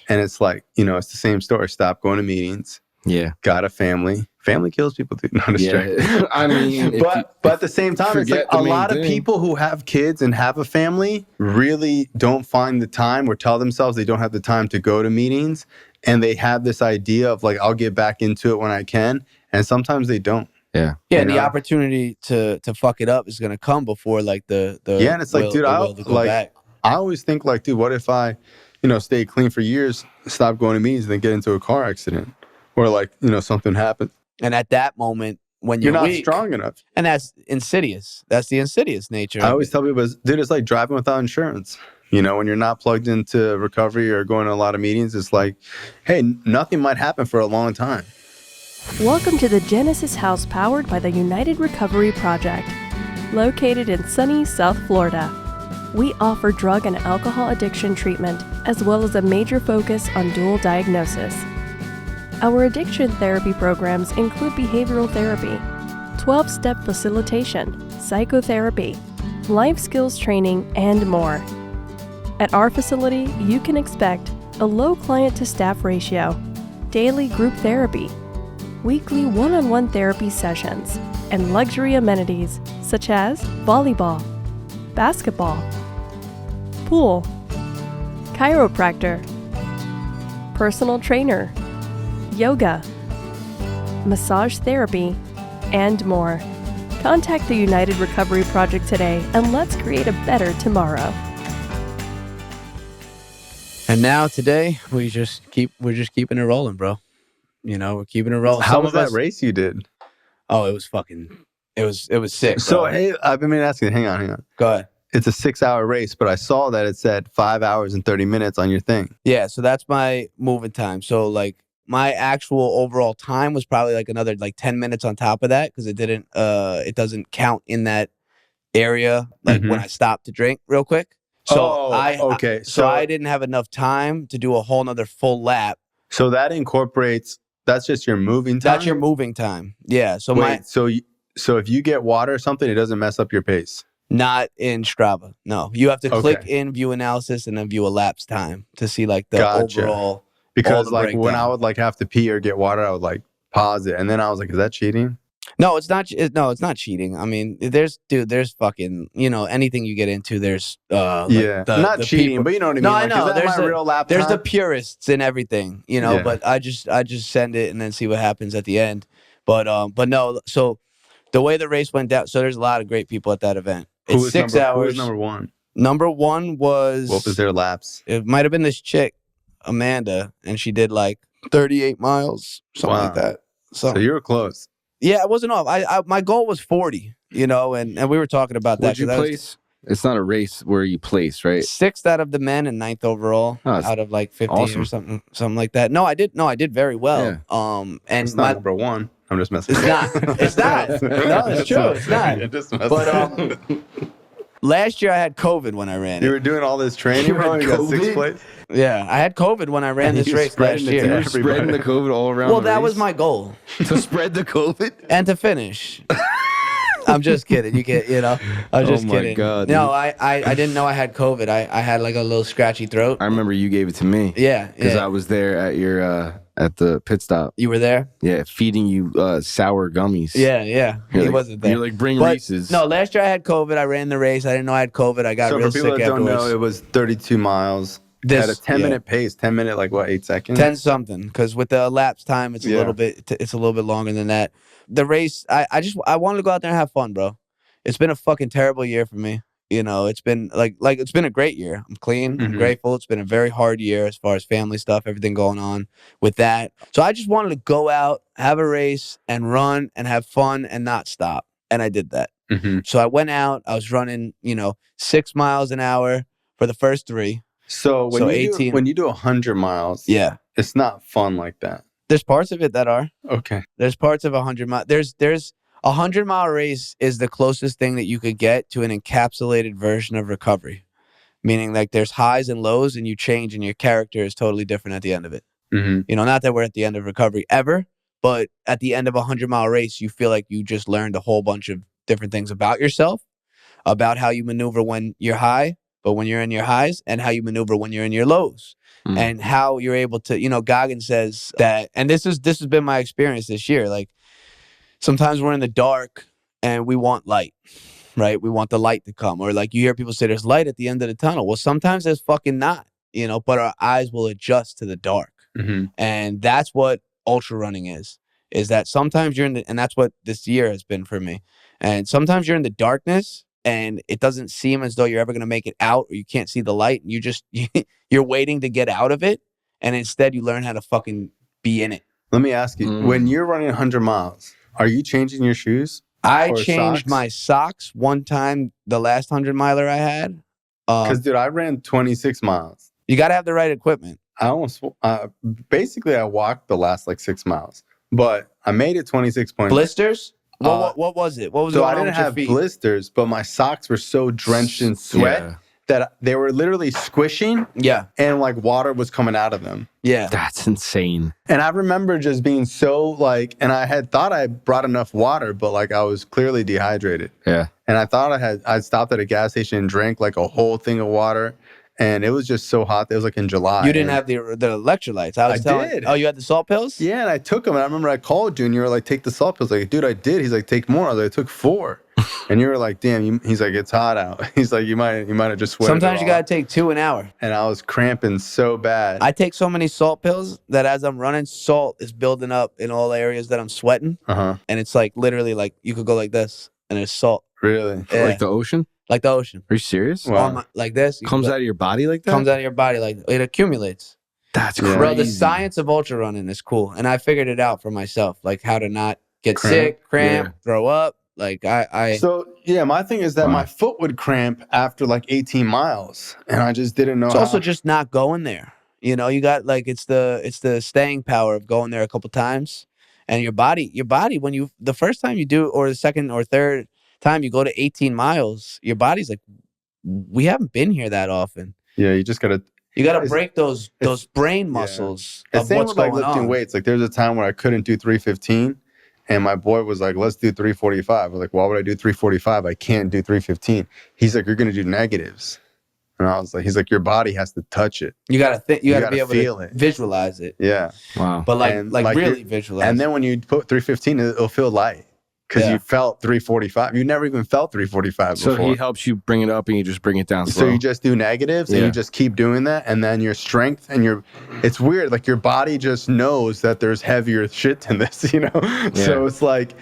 And it's like, you know, it's the same story. Stop going to meetings. Yeah. Got a family. Family kills people, dude. Not a I mean, but at the same time, it's like a lot of people who have kids and have a family really don't find the time, or tell themselves they don't have the time to go to meetings. And they have this idea of like, I'll get back into it when I can. And sometimes they don't. Yeah. Yeah. And the opportunity to fuck it up is going to come before like the and it's like, dude, I always think like, dude, what if I, stay clean for years, stop going to meetings, and then get into a car accident, or like something happens. And at that moment, when You're not weak, strong enough. and that's insidious. That's the insidious nature. I always tell people, dude, it's like driving without insurance. When you're not plugged into recovery or going to a lot of meetings, it's like, hey, nothing might happen for a long time. Welcome to the Genesis House powered by the United Recovery Project. Located in sunny South Florida, we offer drug and alcohol addiction treatment as well as a major focus on dual diagnosis. Our addiction therapy programs include behavioral therapy, 12-step facilitation, psychotherapy, life skills training, and more. At our facility, you can expect a low client-to-staff ratio, daily group therapy, weekly one-on-one therapy sessions, and luxury amenities such as volleyball, basketball, pool, chiropractor, personal trainer, yoga, massage therapy, and more. Contact the United Recovery Project today and let's create a better tomorrow. And now today, we're just keeping it rolling, bro. We're keeping it rolling. How was that race you did? Oh, it was sick. So, bro. hey, I've been asking, hang on. Go ahead. It's a 6-hour race, but I saw that it said 5 hours and 30 minutes on your thing. Yeah, so that's my moving time. So like my actual overall time was probably like another like 10 minutes on top of that because it doesn't count in that area like when I stopped to drink real quick. So okay. So I didn't have enough time to do a whole nother full lap. So that incorporates, that's just your moving time? That's your moving time. Yeah. So so if you get water or something, it doesn't mess up your pace? Not in Strava. No. You have to click in view analysis and then view elapsed time to see like the overall. Because like when I would like have to pee or get water, I would like pause it. And then I was like, is that cheating? No, it's not. No, it's not cheating. I mean, there's fucking, anything you get into, there's not cheating, people, but you know what I mean. No, I know. There's the time? purists in everything, but I just send it and then see what happens at the end. But no, so the way the race went down, so there's a lot of great people at that event. It's 6 hours. Who was number one? Number one was, what was their laps? It might have been this chick, Amanda, and she did like 38 miles, something like that. So you were close. Yeah, it wasn't off. I my goal was 40, and we were talking about that. Would you place? It's not a race where you place, right? 6th out of the men and 9th overall out of like 50 or something like that. No, I did very well. Yeah. And it's not number one. I'm just messing. It's not. It's not. No, it's true. It's not. But last year I had COVID when I ran it. You were doing all this training. You got 6th place. Yeah, I had COVID when I ran this race last year. You were spreading the COVID all around. Well, that was my goal. To spread the COVID and to finish. I'm just kidding. You can't, I'm just kidding. Oh my God. No, I didn't know I had COVID. I had like a little scratchy throat. I remember you gave it to me. Yeah. Because I was there at your at the pit stop. You were there? Yeah, feeding you sour gummies. Yeah. He wasn't there. You're like, bring Reese's. No, last year I had COVID. I ran the race. I didn't know I had COVID. I got real sick afterwards. So for people that don't know, it was 32 miles. At a 10-minute pace. 10 minute, like what, 8 seconds? 10 something. Because with the elapsed time, it's a little bit longer than that. The race, I wanted to go out there and have fun, bro. It's been a fucking terrible year for me. It's been like it's been a great year. I'm clean. I'm grateful. It's been a very hard year as far as family stuff, everything going on with that. So I just wanted to go out, have a race, and run and have fun and not stop. And I did that. So I went out. I was running, 6 miles an hour for the first 3. So when you do 100 miles, it's not fun like that. There's parts of it that are. Okay. There's parts of 100 miles. There's a 100-mile race is the closest thing that you could get to an encapsulated version of recovery, meaning like there's highs and lows and you change and your character is totally different at the end of it. Not that we're at the end of recovery ever, but at the end of a 100-mile race, you feel like you just learned a whole bunch of different things about yourself, about how you maneuver when you're high, but when you're in your highs, and how you maneuver when you're in your lows, and how you're able to, Goggins says that, and this has been my experience this year. Like sometimes we're in the dark and we want light, right? We want the light to come, or like you hear people say there's light at the end of the tunnel. Well, sometimes there's fucking not, but our eyes will adjust to the dark. And that's what ultra running is that sometimes you're in and that's what this year has been for me. And sometimes you're in the darkness and it doesn't seem as though you're ever going to make it out, or you can't see the light, and you're waiting to get out of it, and instead you learn how to fucking be in it. Let me ask you, when you're running 100 miles, are you changing your shoes? I or changed socks? my socks one time, the last 100 miler I had. Because, dude, I ran 26 miles. You got to have the right equipment. I almost, basically, I walked the last like 6 miles, but I made it 26 points. Blisters? What was it? What was So going I on didn't with your have feet? blisters, but my socks were so drenched in sweat that they were literally squishing Yeah. and like water was coming out of them. Yeah. That's insane. And I remember just being so like, and I had thought I brought enough water, but like I was clearly dehydrated. Yeah. And I thought I'd stopped at a gas station and drank like a whole thing of water. And it was just so hot. It was like in July. You didn't have the electrolytes. I did. Oh, you had the salt pills? Yeah, and I took them. And I remember I called you and you were like, take the salt pills. Like, dude, I did. He's like, take more. I was like, I took 4. And you were like, damn. He's like, it's hot out. He's like, you might have just sweated. Sometimes you got to take 2 an hour. And I was cramping so bad. I take so many salt pills that as I'm running, salt is building up in all areas that I'm sweating. Uh-huh. And it's like literally like you could go like this and there's salt. Really? Yeah. Like the ocean? Like the ocean. Are you serious? Wow. Like this. Comes out of your body like that? Comes out of your body. Like it accumulates. That's Yeah. crazy. Bro, the science of ultra running is cool. And I figured it out for myself. Like how to not get sick, cramp, throw up. Like I So, yeah, my thing is that my foot would cramp after like 18 miles. And I just didn't know It's also just not going there. You know, you got like it's the staying power of going there a couple times. And your body when you the first time you do or the second or third time you go to 18 miles, your body's like, we haven't been here that often. Yeah, you just gotta break those brain muscles It's of same what's with like going lifting on. weights. Like there's a time where I couldn't do 315 and my boy was like, let's do 345. I was like, why would I do 345? I can't do 315. He's like, you're gonna do negatives. And I was like, he's like, your body has to touch it. You gotta think. You gotta be able feel to it. visualize it. Yeah. Wow. But And, like really you're- visualize. And then when you put 315, it'll feel light. Because you felt 345. You never even felt 345 So before. he helps you bring it up and you just bring it down slow. So you just do negatives and you just keep doing that. And then your strength and it's weird. Like your body just knows that there's heavier shit than this, you know? Yeah. So it's like,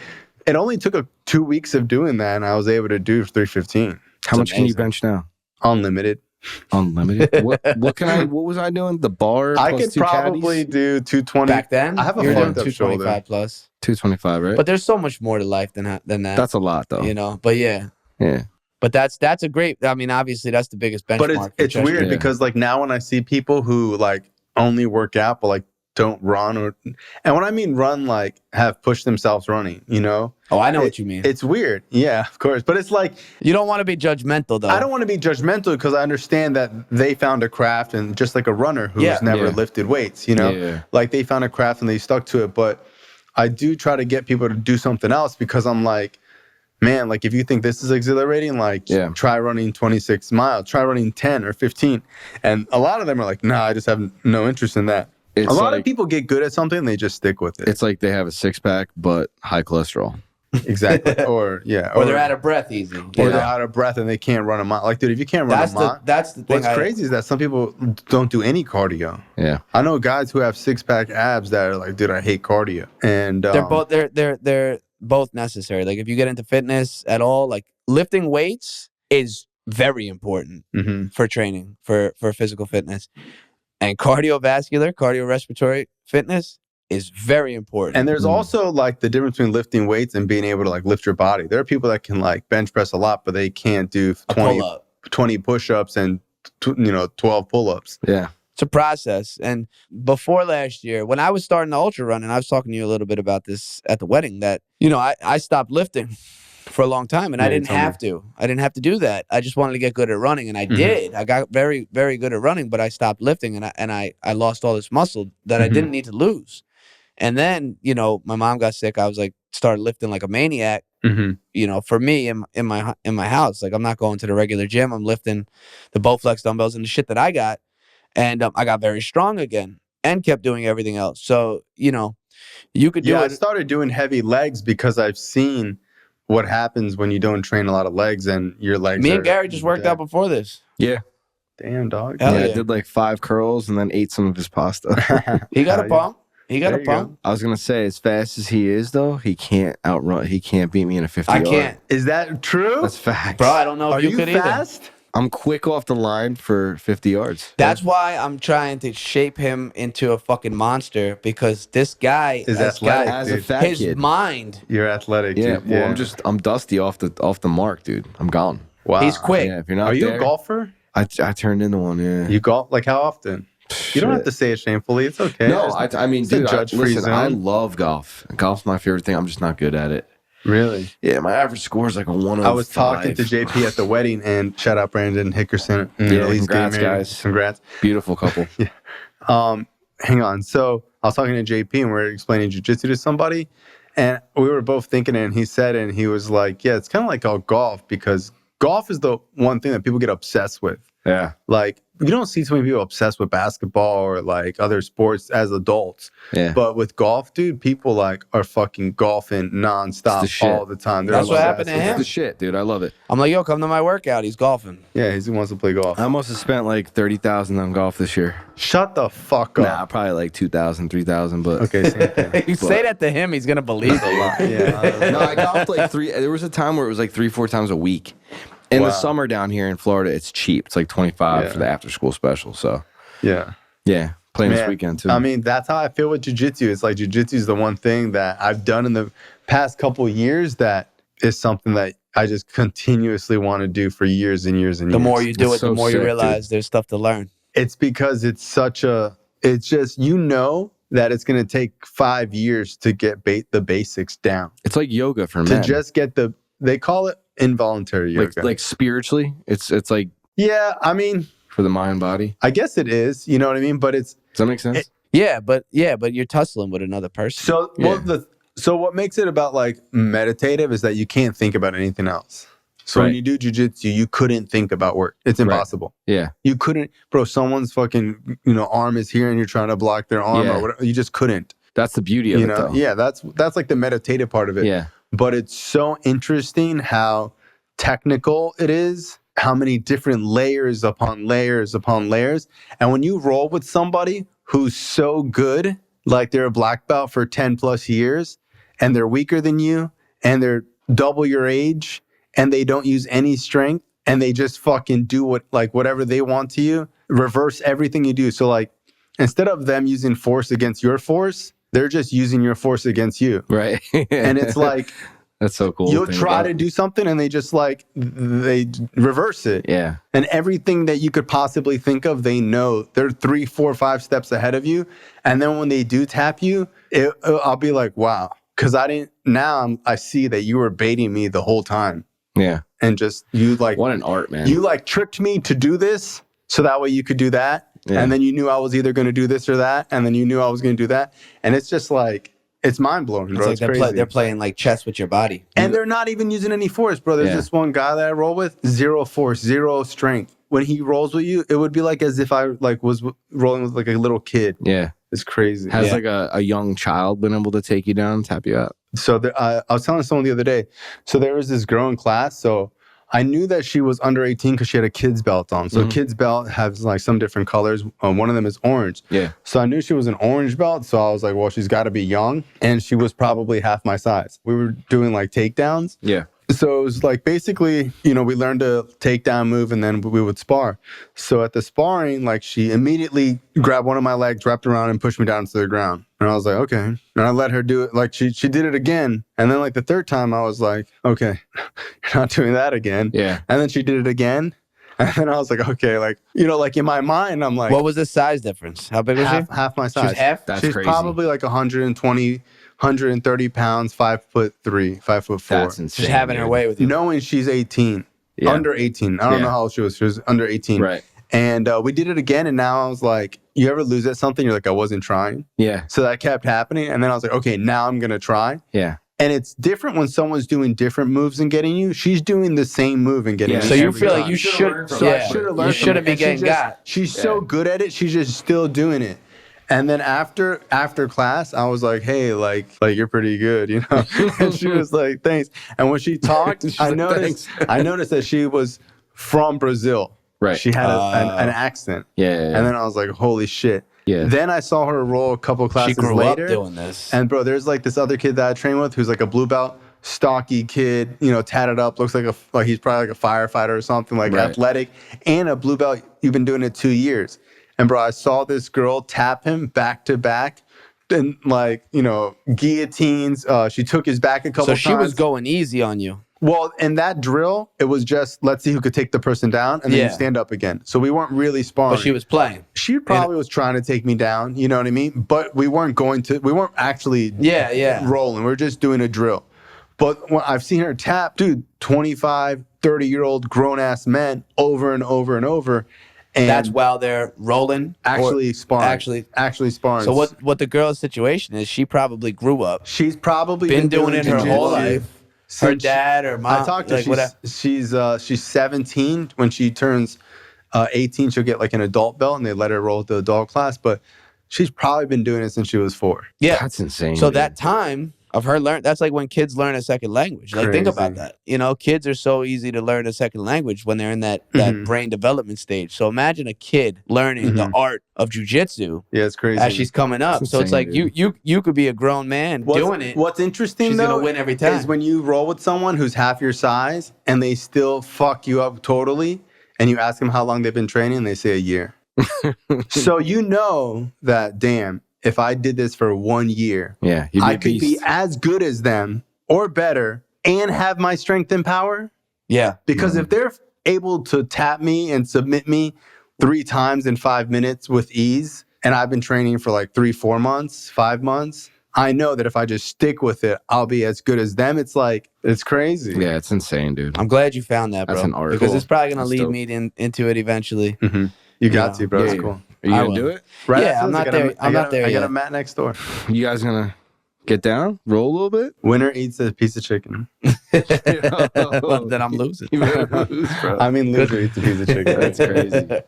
it only took 2 weeks of doing that and I was able to do 315. How much can you bench now? Unlimited. Unlimited. What was I doing? The bar? I plus could 2 probably caddies? do 220. back then, I have a you were doing fucked up 225 shoulder. plus. 225, right? But there's so much more to life than that. That's a lot, though. You know. But yeah. Yeah. But that's a great. I mean, obviously, that's the biggest benchmark. But it's weird because like now when I see people who like only work out but like don't run and when I mean run, like have pushed themselves running, you know? Oh, I know what you mean. It's weird. Yeah, of course. But it's like, you don't want to be judgmental though. I don't want to be judgmental because I understand that they found a craft and just like a runner who's never lifted weights, you know? Yeah. Like they found a craft and they stuck to it. But I do try to get people to do something else because I'm like, man, like if you think this is exhilarating, like try running 26 miles, try running 10 or 15. And a lot of them are like, nah, I just have no interest in that. It's a lot like, of people get good at something, they just stick with it. It's like they have a 6-pack, but high cholesterol. Exactly. Or they're out of breath easy. Or they're out of breath and they can't run a mile. Like, dude, if you can't run a mile, that's the thing. What's crazy is that some people don't do any cardio. Yeah. I know guys who have 6-pack abs that are like, dude, I hate cardio. And they're both necessary. Like if you get into fitness at all, like lifting weights is very important for training, for physical fitness. And cardiorespiratory fitness is very important. And there's also like the difference between lifting weights and being able to like lift your body. There are people that can like bench press a lot, but they can't do 20 push-ups and 12 pull-ups. Yeah. It's a process. And before last year, when I was starting the ultra run, and I was talking to you a little bit about this at the wedding, that, I stopped lifting for a long time and I didn't have to. I didn't have to do that. I just wanted to get good at running and I did. I got very, very good at running, but I stopped lifting and I lost all this muscle that I didn't need to lose. And then, my mom got sick. I was like, started lifting like a maniac. For me in my house, like I'm not going to the regular gym. I'm lifting the Bowflex dumbbells and the shit that I got. And I got very strong again and kept doing everything else. So, you could do it. I started doing heavy legs because I've seen what happens when you don't train a lot of legs and your legs. Me and Gary just worked out before this. Yeah. Damn, dog. Hell I did like 5 curls and then ate some of his pasta. He got a pump. He got There a you go. pump. I was gonna say, as fast as he is, though, he can't outrun. He can't beat me in a 50. I can't. Is that true? That's facts, Bro, I don't know if Are you you could either. fast? I'm quick off the line for 50 yards. That's why I'm trying to shape him into a fucking monster because this guy Is athletic, As a dude. fat his kid. mind, You're athletic, Yeah, dude. well, I'm dusty off the mark, dude. I'm gone. Wow. he's quick. Yeah, if you're not Are you there, a golfer? I turned into one. Yeah. You golf? Like how often? You don't have to say it shamefully. It's okay. No, I mean, it's a dude, judge-free listen, I zone. love golf. Golf's my favorite thing. I'm just not good at it. Really? Yeah, my average score is like a 105. I was talking to JP at the wedding, and shout out Brandon Hickerson. Yeah, Elise congrats, getting married. guys. Congrats. Beautiful couple. Hang on. So I was talking to JP, and we were explaining jiu-jitsu to somebody, and we were both thinking it, and he said, and he was like, yeah, it's kind of like all golf, because golf is the one thing that people get obsessed with. Yeah. Like, you don't see so many people obsessed with basketball or like other sports as adults. Yeah. But with golf, dude, people like are fucking golfing nonstop shit. all the time. They're That's what happened to obsessed. him. It's the shit, dude. I love it. I'm like, yo, come to my workout. He's golfing. Yeah, he wants to play golf. I must have spent like 30,000 on golf this year. Shut the fuck up. Nah, probably like 2,000, 3,000, but Okay, same thing. You say that to him, he's gonna believe it. Yeah. no, I golfed like there was a time where it was like 3-4 times a week. In the Wow. summer down here in Florida, it's cheap. It's like 25 Yeah. for the after school special. So Yeah. yeah, playing this Man, weekend too. I mean, that's how I feel with jiu-jitsu. It's like jiu-jitsu is the one thing that I've done in the past couple of years that is something that I just continuously want to do for years and years and years. The more you do It's it, the so more you sick, realize there's stuff to learn. It's because it's just, that it's going to take 5 years to get the basics down. it's like yoga for To men. just get they call it involuntary yoga. like spiritually, it's like yeah, I mean, for the mind body. I guess it is, you know what I mean? But it's, Does that make sense? Yeah, but you're tussling with another person. so, so what makes it about like meditative is that you can't think about anything else. So when Right. you do jujitsu, you couldn't think about work. It's impossible. Yeah. You couldn't, bro, someone's fucking, arm is here and you're trying to block their arm Yeah. or whatever. You just couldn't, That's the beauty of you it, know? though. Yeah, that's like the meditative part of it. Yeah. But it's so interesting how technical it is, how many different layers upon layers upon layers. And when you roll with somebody who's so good, like they're a black belt for 10 plus years, and they're weaker than you, and they're double your age, and they don't use any strength, and they just fucking do whatever they want to you, reverse everything you do. So like, instead of them using force against your force, they're just using your force against you. Right. And it's like, that's so cool. you'll to think try about. to do something and they just like, they reverse it. Yeah. And everything that you could possibly think of, they know they're 3, 4, 5 steps ahead of you. And then when they do tap you, I'll be like, wow. Cause I see that you were baiting me the whole time. Yeah. And just, you like, What an art, man. you like tricked me to do this so that way you could do that. Yeah. And then you knew I was either going to do this or that. And then you knew I was going to do that. And it's just like, it's mind blowing, bro. It's like It's crazy. they're playing like chess with your body. And they're not even using any force, bro. There's Yeah. this one guy that I roll with, 0 force, 0 strength. When he rolls with you, it would be like as if I like was rolling with like a little kid. yeah. It's crazy. Has Yeah. like a young child been able to take you down and tap you out? So I was telling someone the other day. So there was this girl in class. So I knew that she was under 18 because she had a kid's belt on. So kid's belt has like some different colors. One of them is orange. Yeah. So I knew she was an orange belt. So I was like, well, she's got to be young. And she was probably half my size. We were doing like takedowns. Yeah. So it was like basically, we learned a takedown move and then we would spar. So at the sparring, like she immediately grabbed one of my legs, wrapped around and pushed me down to the ground. And I was like, okay. And I let her do it. Like she did it again. And then like the third time I was like, okay, you're not doing that again. Yeah. And then she did it again. And then I was like, okay, like, like in my mind, I'm like, What was the size difference? How big was she? half my size. She was half? That's She's crazy. probably like 120, 130 pounds, 5'3", 5'4". That's insane. She's having her dude. way with you. Knowing she's 18, Yeah. under 18. I don't Yeah. know how old she was. She was under 18. Right. And we did it again. And now I was like, you ever lose at something? You're like, I wasn't trying. Yeah. So that kept happening. And then I was like, okay, now I'm going to try. Yeah. And it's different when someone's doing different moves and getting you. She's doing the same move and getting Yeah. you. So you every feel like time. you should. learned from So it. I Yeah. should have learned You from shouldn't it. be And she getting just- got. She's so good at it. She's just still doing it. And then after class, I was like, hey, like you're pretty good, And she was like, thanks. And when she talked, She's I like, noticed "Thanks." I noticed that she was from Brazil. Right. She had an accent. Yeah. And then I was like, holy shit. Yeah. Then I saw her roll a couple She classes grew later. up doing this. And bro, there's like this other kid that I train with who's like a blue belt, stocky kid, tatted up, looks like he's probably like a firefighter or something, like Right. athletic, and a blue belt. You've been doing it 2 years. And bro, I saw this girl tap him back to back. And guillotines. She took his back a couple So times. she was going easy on you. Well, in that drill, it was just let's see who could take the person down, and then you stand up again. So we weren't really sparring. But she was playing. She probably was trying to take me down. You know what I mean? But we weren't actually rolling. We were just doing a drill. But when I've seen her tap, dude, 25, 30-year-old grown-ass men over and over and over. And that's while they're rolling? Actually sparring. Actually sparring. So what the girl's situation is, she probably grew up. She's probably been doing it her whole life. Her Since dad or mom. I talked to her. She's 17. When she turns 18, she'll get like an adult belt, and they let her roll at the adult class. But she's probably been doing it since she was 4. Yeah, that's insane. So dude. that time of her that's like when kids learn a second language. Like think about that. Kids are so easy to learn a second language when they're in that brain development stage. So imagine a kid learning the art of jujitsu. Yeah, it's crazy. As she's coming up. So it's like you could be a grown man doing it. What's interesting she's though gonna win every time. is when you roll with someone who's half your size and they still fuck you up totally, and you ask them how long they've been training, and they say a year. So that damn. If I did this for 1 year, I could be as good as them or better and have my strength and power. Yeah. Because if they're able to tap me and submit me 3 times in 5 minutes with ease, and I've been training for like 3-4 months, 5 months, I know that if I just stick with it, I'll be as good as them. It's crazy. Yeah, it's insane, dude. I'm glad you found that, bro. That's an art. Because it's probably going to lead dope. me into it eventually. Mm-hmm. You got to, bro. It's cool. Are you going to do it? Right. Yeah, I'm not there. I'm not there I yet. got a mat next door. You guys going to get down? Roll a little bit? Winner eats a piece of chicken. Well, then I'm losing. I mean, loser eats a piece of chicken. That's crazy.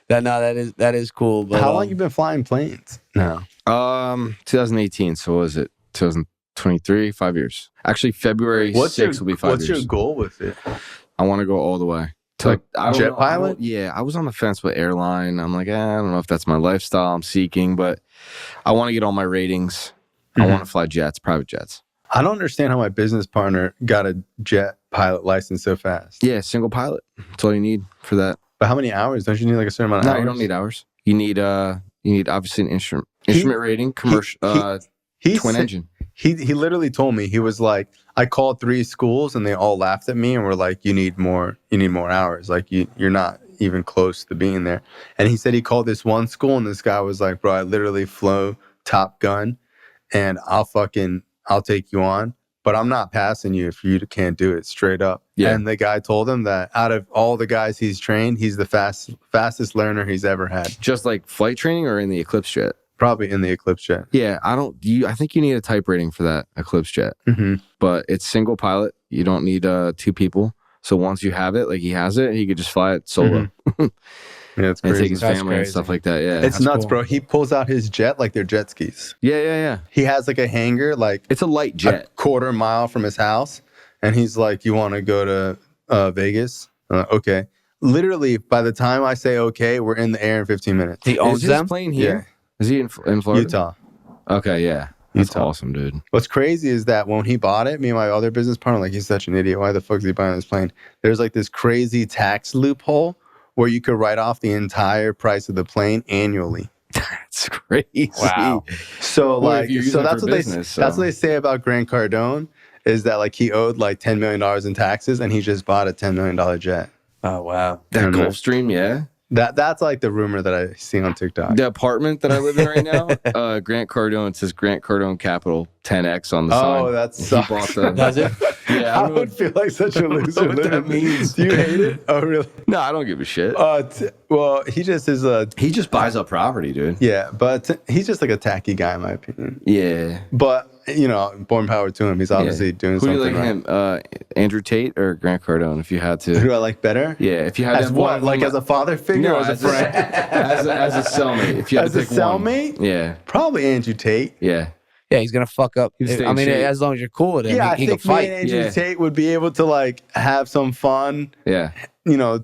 That is cool. But, how long you been flying planes? No. 2018. So what was it? 2023, 5 years. Actually, February 6th will be 5 years. What's your goal with it? I want to go all the way. To jet pilot? I was on the fence with airline. I'm like, I don't know if that's my lifestyle I'm seeking, but I want to get all my ratings. I want to fly jets, private jets. I don't understand how my business partner got a jet pilot license so fast. Yeah, single pilot. That's all you need for that. But how many hours? Don't you need like a certain amount of hours? No, you don't need hours. You need obviously an instrument rating, commercial, twin engine. He literally told me, he was like, I called 3 schools and they all laughed at me and were like, you need more hours. Like you're not even close to being there. And he said he called this one school and this guy was like, bro, I literally flew Top Gun and I'll take you on, but I'm not passing you if you can't do it, straight up. Yeah. And the guy told him that out of all the guys he's trained, he's the fastest learner he's ever had. Just like flight training or in the Eclipse jet? Probably in the Eclipse jet. Yeah, I think you need a type rating for that Eclipse jet. Mm-hmm. But it's single pilot. You don't need 2 people. So once you have it, like he has it, he could just fly it solo. Mm-hmm. Yeah, it's crazy. And take his family and stuff like that. Yeah, it's nuts, cool. Bro. He pulls out his jet like they're jet skis. Yeah. He has like a hangar, like it's a light jet, a quarter mile from his house, and he's like, "You want to go to Vegas?" Okay. Literally, by the time I say okay, we're in the air in 15 minutes. He owns them. Plane here. Yeah. Is he in Florida? Utah. Okay, yeah. That's awesome, dude. What's crazy is that when he bought it, me and my other business partner, like, he's such an idiot. Why the fuck is he buying this plane? There's like this crazy tax loophole where you could write off the entire price of the plane annually. That's crazy. Wow. So that's what they say about Grant Cardone is that like he owed like $10 million in taxes and he just bought a $10 million jet. Oh, wow. That Gulfstream, yeah. That's like the rumor that I see on TikTok. The apartment that I live in right now, Grant Cardone, it says Grant Cardone Capital 10X on the sign. Oh, that sucks. Does it? Yeah, I would feel like such a loser. What that means? Do you hate it? Oh, really? No, I don't give a shit. Well, he just is he just buys up property, dude. Yeah, but he's just like a tacky guy, in my opinion. Yeah. But, born power to him. He's obviously doing something right. Who do you like him? Andrew Tate or Grant Cardone, if you had to? Who do I like better? Yeah, if you had as to. What, like as a father figure or as a friend? As a cellmate. If you had as to pick a cellmate? One. Yeah. Probably Andrew Tate. Yeah. Yeah, he's going to fuck up. As long as you're cool with him, he can fight. Me and Andrew Tate would be able to like have some fun. Yeah.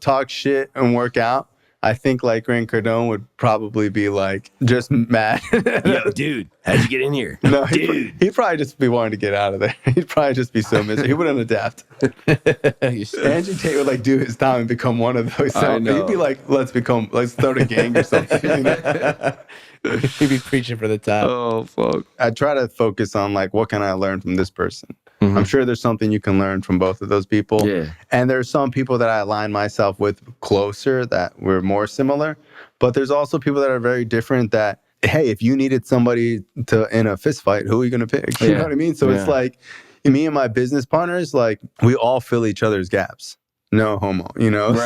Talk shit and work out. I think like Grant Cardone would probably be like just mad. Yo, dude, how'd you get in here? No, dude. he'd probably just be wanting to get out of there. He'd probably just be so miserable. He wouldn't adapt. Andrew Tate would like do his time and become one of those. I know. He'd be like, let's start a gang or something. You know? He'd be preaching for the top. Oh, fuck. I try to focus on like, what can I learn from this person? I'm sure there's something you can learn from both of those people. Yeah. And there's some people that I align myself with closer that we're more similar. But there's also people that are very different that, hey, if you needed somebody to in a fist fight, who are you going to pick? You know what I mean? So it's like me and my business partners, like we all fill each other's gaps. No homo, you know? It's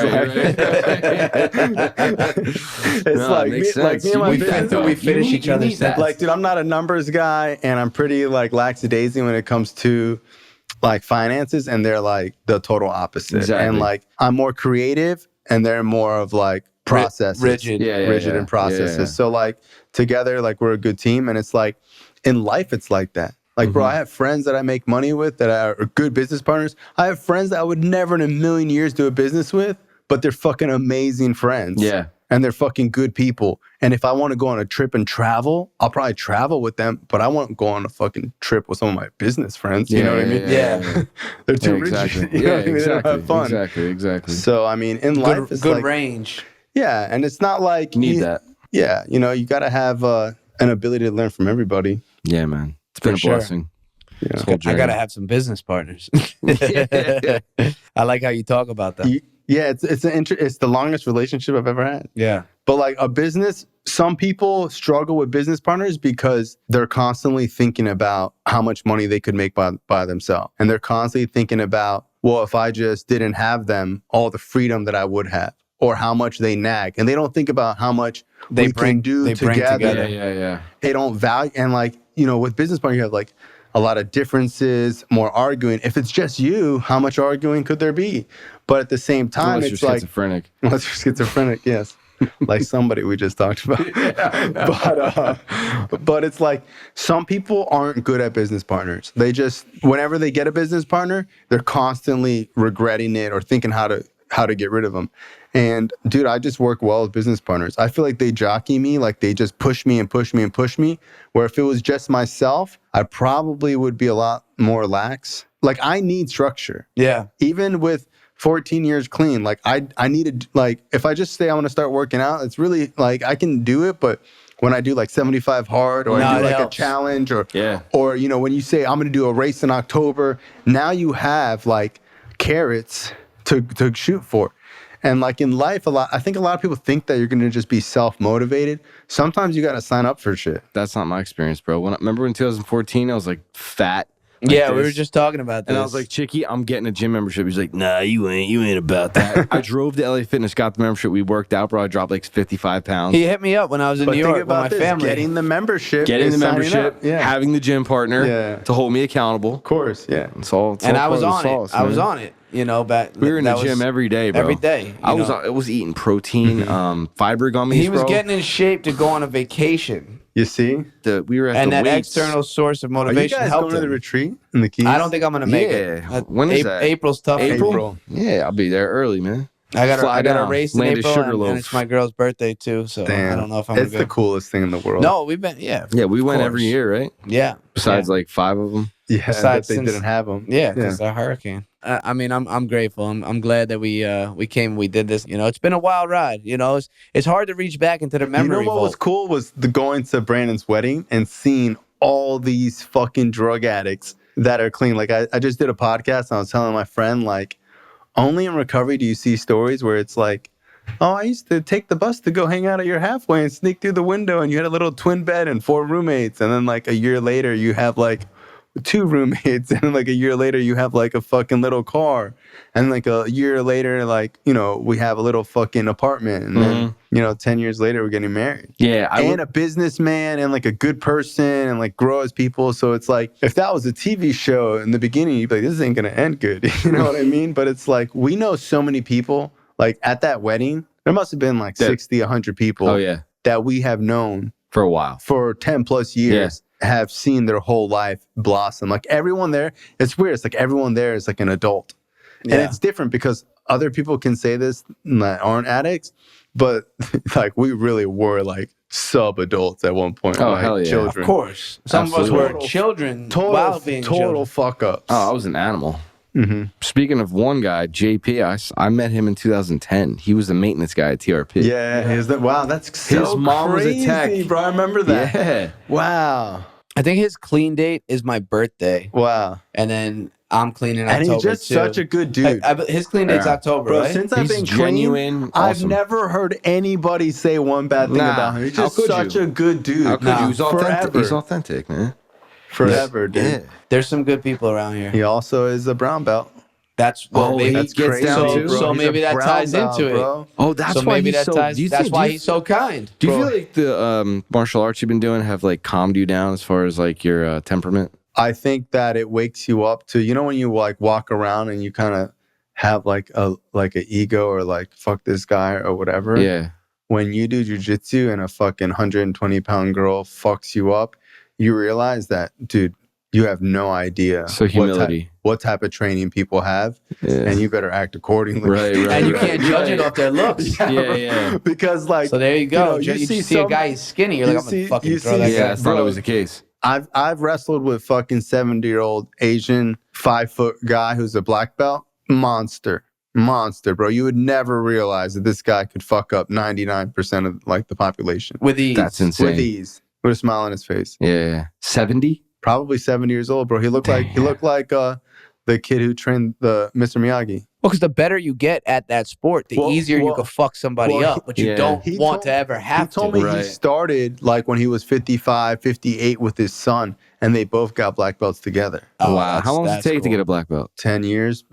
like me and my business, we finish each other's sets. like, dude, I'm not a numbers guy, and I'm pretty like lackadaisy when it comes to like finances, and they're like the total opposite. Exactly. And like I'm more creative, and they're more of like processes, rigid and processes. Yeah. So like together, like we're a good team, and it's like in life, it's like that. Like, bro, I have friends that I make money with that are good business partners. I have friends that I would never in a million years do a business with, but they're fucking amazing friends. Yeah. And they're fucking good people. And if I want to go on a trip and travel, I'll probably travel with them, but I won't go on a fucking trip with some of my business friends. You know what I mean? Yeah. They're too exactly. rigid. You know what I mean? They don't have fun. Exactly. So, I mean, in life, it's Good like, range. yeah. And it's not like You need that. Yeah. You know, you got to have an ability to learn from everybody. Yeah, man. It's been a sure. blessing. Yeah. This whole I journey. gotta have some business partners. I like how you talk about that. Yeah, it's the longest relationship I've ever had. Yeah. But like a business, some people struggle with business partners because they're constantly thinking about how much money they could make by themselves. And they're constantly thinking about, well, if I just didn't have them, all the freedom that I would have, or how much they nag. And they don't think about how much we can do together. Yeah. They don't value, and like, you know, with business partners, you have like a lot of differences, more arguing. If it's just you, how much arguing could there be? But at the same time, Unless it's you're like, schizophrenic. unless you're schizophrenic, yes. Like somebody we just talked about. But it's like some people aren't good at business partners. They just, whenever they get a business partner, they're constantly regretting it or thinking how to get rid of them. And dude, I just work well with business partners. I feel like they jockey me, like they just push me and push me and push me. Where if it was just myself, I probably would be a lot more lax. Like I need structure. Yeah. Even with 14 years clean, like I needed, like if I just say I want to start working out, it's really like I can do it, but when I do like 75 hard or I do like a challenge or you know, when you say I'm going to do a race in October, now you have like carrots to shoot for. And like in life, I think a lot of people think that you're going to just be self-motivated. Sometimes you got to sign up for shit. That's not my experience, bro. Remember in 2014, I was like fat. Like we this. were just talking about this. And I was like, Chicky, I'm getting a gym membership. He's like, nah, you ain't about that. I drove to LA Fitness, got the membership. We worked out, bro. I dropped like 55 pounds. He hit me up when I was in New York with my family. Getting the membership. Having the gym partner to hold me accountable. Of course, yeah. It's all and I was on sauce, it. I was on it. You know, we were in the gym every day, bro. Every day. I was eating protein, fiber gummies. He was getting in shape to go on a vacation. You see? We were at and the that weights. external source of motivation Are you guys helped going to the him. retreat in the Keys? I don't think I'm going to make it. When is that? April's tough. April. Yeah, I'll be there early, man. I got a race in Land April, and it's my girl's birthday too. So Damn. I don't know if I'm going to go. It's the coolest thing in the world. No, we've been we went every year, right? Yeah. Besides like 5 of them. Yeah, Besides they didn't have them. Yeah, because the hurricane. I mean, I'm grateful. I'm glad that we came. We did this. You know, it's been a wild ride. You know, it's hard to reach back into the memory. You know what was cool was going to Brandon's wedding and seeing all these fucking drug addicts that are clean. Like I just did a podcast and I was telling my friend, like, only in recovery do you see stories where it's like, oh, I used to take the bus to go hang out at your halfway and sneak through the window and you had a little twin bed and 4 roommates. And then like a year later you have like 2 roommates, and like a year later you have like a fucking little car, and like a year later, like, you know, we have a little fucking apartment, and then, you know, 10 years later we're getting married. A businessman and like a good person and like grow as people. So it's like, if that was a TV show in the beginning, you'd be like, this ain't gonna end good. You know what I mean? But it's like, we know so many people, like at that wedding there must have been like 60, 100 people that we have known for a while, for 10 plus years. Have seen their whole life blossom. Like everyone there, it's weird. It's like everyone there is like an adult. And it's different because other people can say this that aren't addicts, but like we really were like sub-adults at one point. Oh, like, hell yeah. children. Of course. Some Absolutely. of us were children while being children. fuck ups. Oh, I was an animal. Mm-hmm. Speaking of one guy, JP, I met him in 2010. He was the maintenance guy at TRP. Yeah. Wow, that's so His mom was a crazy, tech. bro. I remember that. Yeah. Wow. I think his clean date is my birthday. Wow. And then I'm clean in And October, he's just too. such a good dude. His clean date's Yeah. October, Bro, right? since I've He's been genuine, clean, I've awesome. never heard anybody say one bad thing Nah, about him. He's how just could such you? a good dude. How could you? He's authentic. Forever. He's authentic, man. Forever, dude. Yeah. There's some good people around here. He also is a brown belt. That's Oh, maybe he That's gets crazy, down so, too? so He's maybe a that brown ties belt, into it. bro. Oh, that's So why maybe he's that so. ties. do you That's think- why do you- he's so kind. Do you Bro. feel like the martial arts you've been doing have like calmed you down as far as like your temperament? I think that it wakes you up to, you know, when you like walk around and you kind of have like an ego or like fuck this guy or whatever. Yeah. When you do jujitsu and a fucking 120-pound girl fucks you up, you realize that, dude, you have no idea So humility. what type of training people have, Yeah. and you better act accordingly. Right. And you can't judge it off their looks. Yeah. Because like, So there you go. you know, You see a guy, he's skinny. You're like, you I'm going see- to fucking you throw see- that Yeah, guy. that's not Bro. always the case. I've wrestled with fucking 70-year-old Asian 5-foot guy who's a black belt. Monster, bro. You would never realize that this guy could fuck up 99% of like the population With ease. That's insane. with ease, with a smile on his face. Yeah. 70? Probably 70 years old, bro. He looked like the kid who trained the Mr. Miyagi. Well, because the better you get at that sport, the Well, easier you well, can fuck somebody well, up. But you yeah. don't He want told- to ever have He told to. me Right. he started like when he was 55, 58 with his son, and they both got black belts together. Oh, Wow. How long does it that's take to cool. get a black belt? 10 years,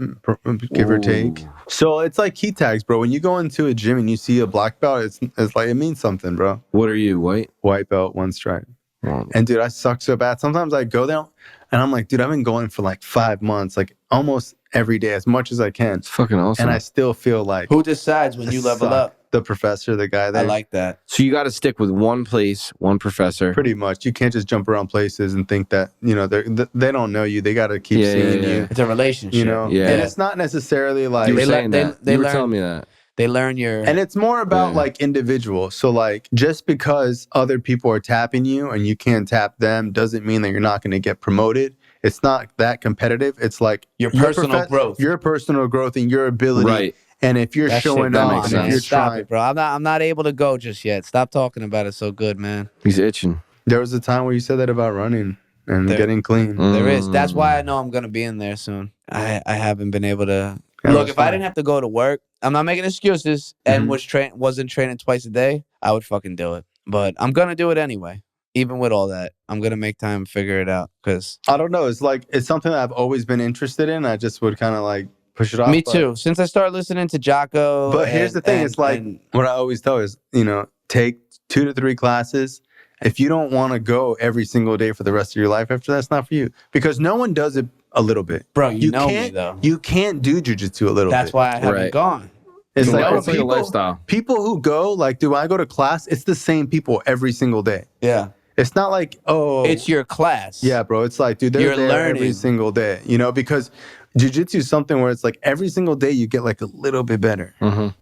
give or take. So it's like key tags, bro. When you go into a gym and you see a black belt, it's like, it means something, bro. What are you, white? White belt, one stripe. Well, And dude, I suck so bad. Sometimes I go there and I'm like, dude, I've been going for like 5 months, like almost every day, as much as I can. it's fucking awesome. And I still feel like Who decides when I you level suck. up? The professor, the guy there. I like that. So you got to stick with one place, one professor. Pretty much. You can't just jump around places and think that, you know, they don't know you. They got to keep Yeah, seeing yeah, yeah. you. It's a relationship. You know, Yeah. and it's not necessarily like, You were They saying they- that. they You were learn- telling me that. They learn your. and it's more about Yeah. like individual. So like, just because other people are tapping you and you can't tap them doesn't mean that you're not going to get promoted. It's not that competitive. It's like Your personal growth. your personal growth and your ability. Right. And if you're that shit showing going that off, makes and on, if you're Stop trying, it, bro. I'm not able to go just yet. Stop talking about it so good, man. He's itching. there was a time where you said that about running and There- getting clean. There is. That's Mm. why I know I'm gonna be in there soon. I haven't been able to Yeah, look. that's If I fine. didn't have to go to work, I'm not making excuses, and Mhm. wasn't training twice a day, I would fucking do it. But I'm gonna do it anyway. Even with all that, I'm gonna make time and figure it out. Cause I don't know. It's like it's something that I've always been interested in. I just would kind of like push it off. me but- too. Since I started listening to Jocko, But here's the thing: and- it's like and- what I always tell is, you know, take 2 to 3 classes. If you don't want to go every single day for the rest of your life after that, it's not for you. Because no one does it a little bit. bro, you know me can't, though. You can't do jujitsu a little That's bit. why I haven't Right. gone. It's You like, know, oh, it's like a lifestyle. people who go, like, do I go to class? It's the same people every single day. Yeah, It's not like, oh, it's your class. yeah, bro. It's like, dude, they're You're there every learning. single day, you know, because jiu-jitsu is something where it's like every single day you get like a little bit better,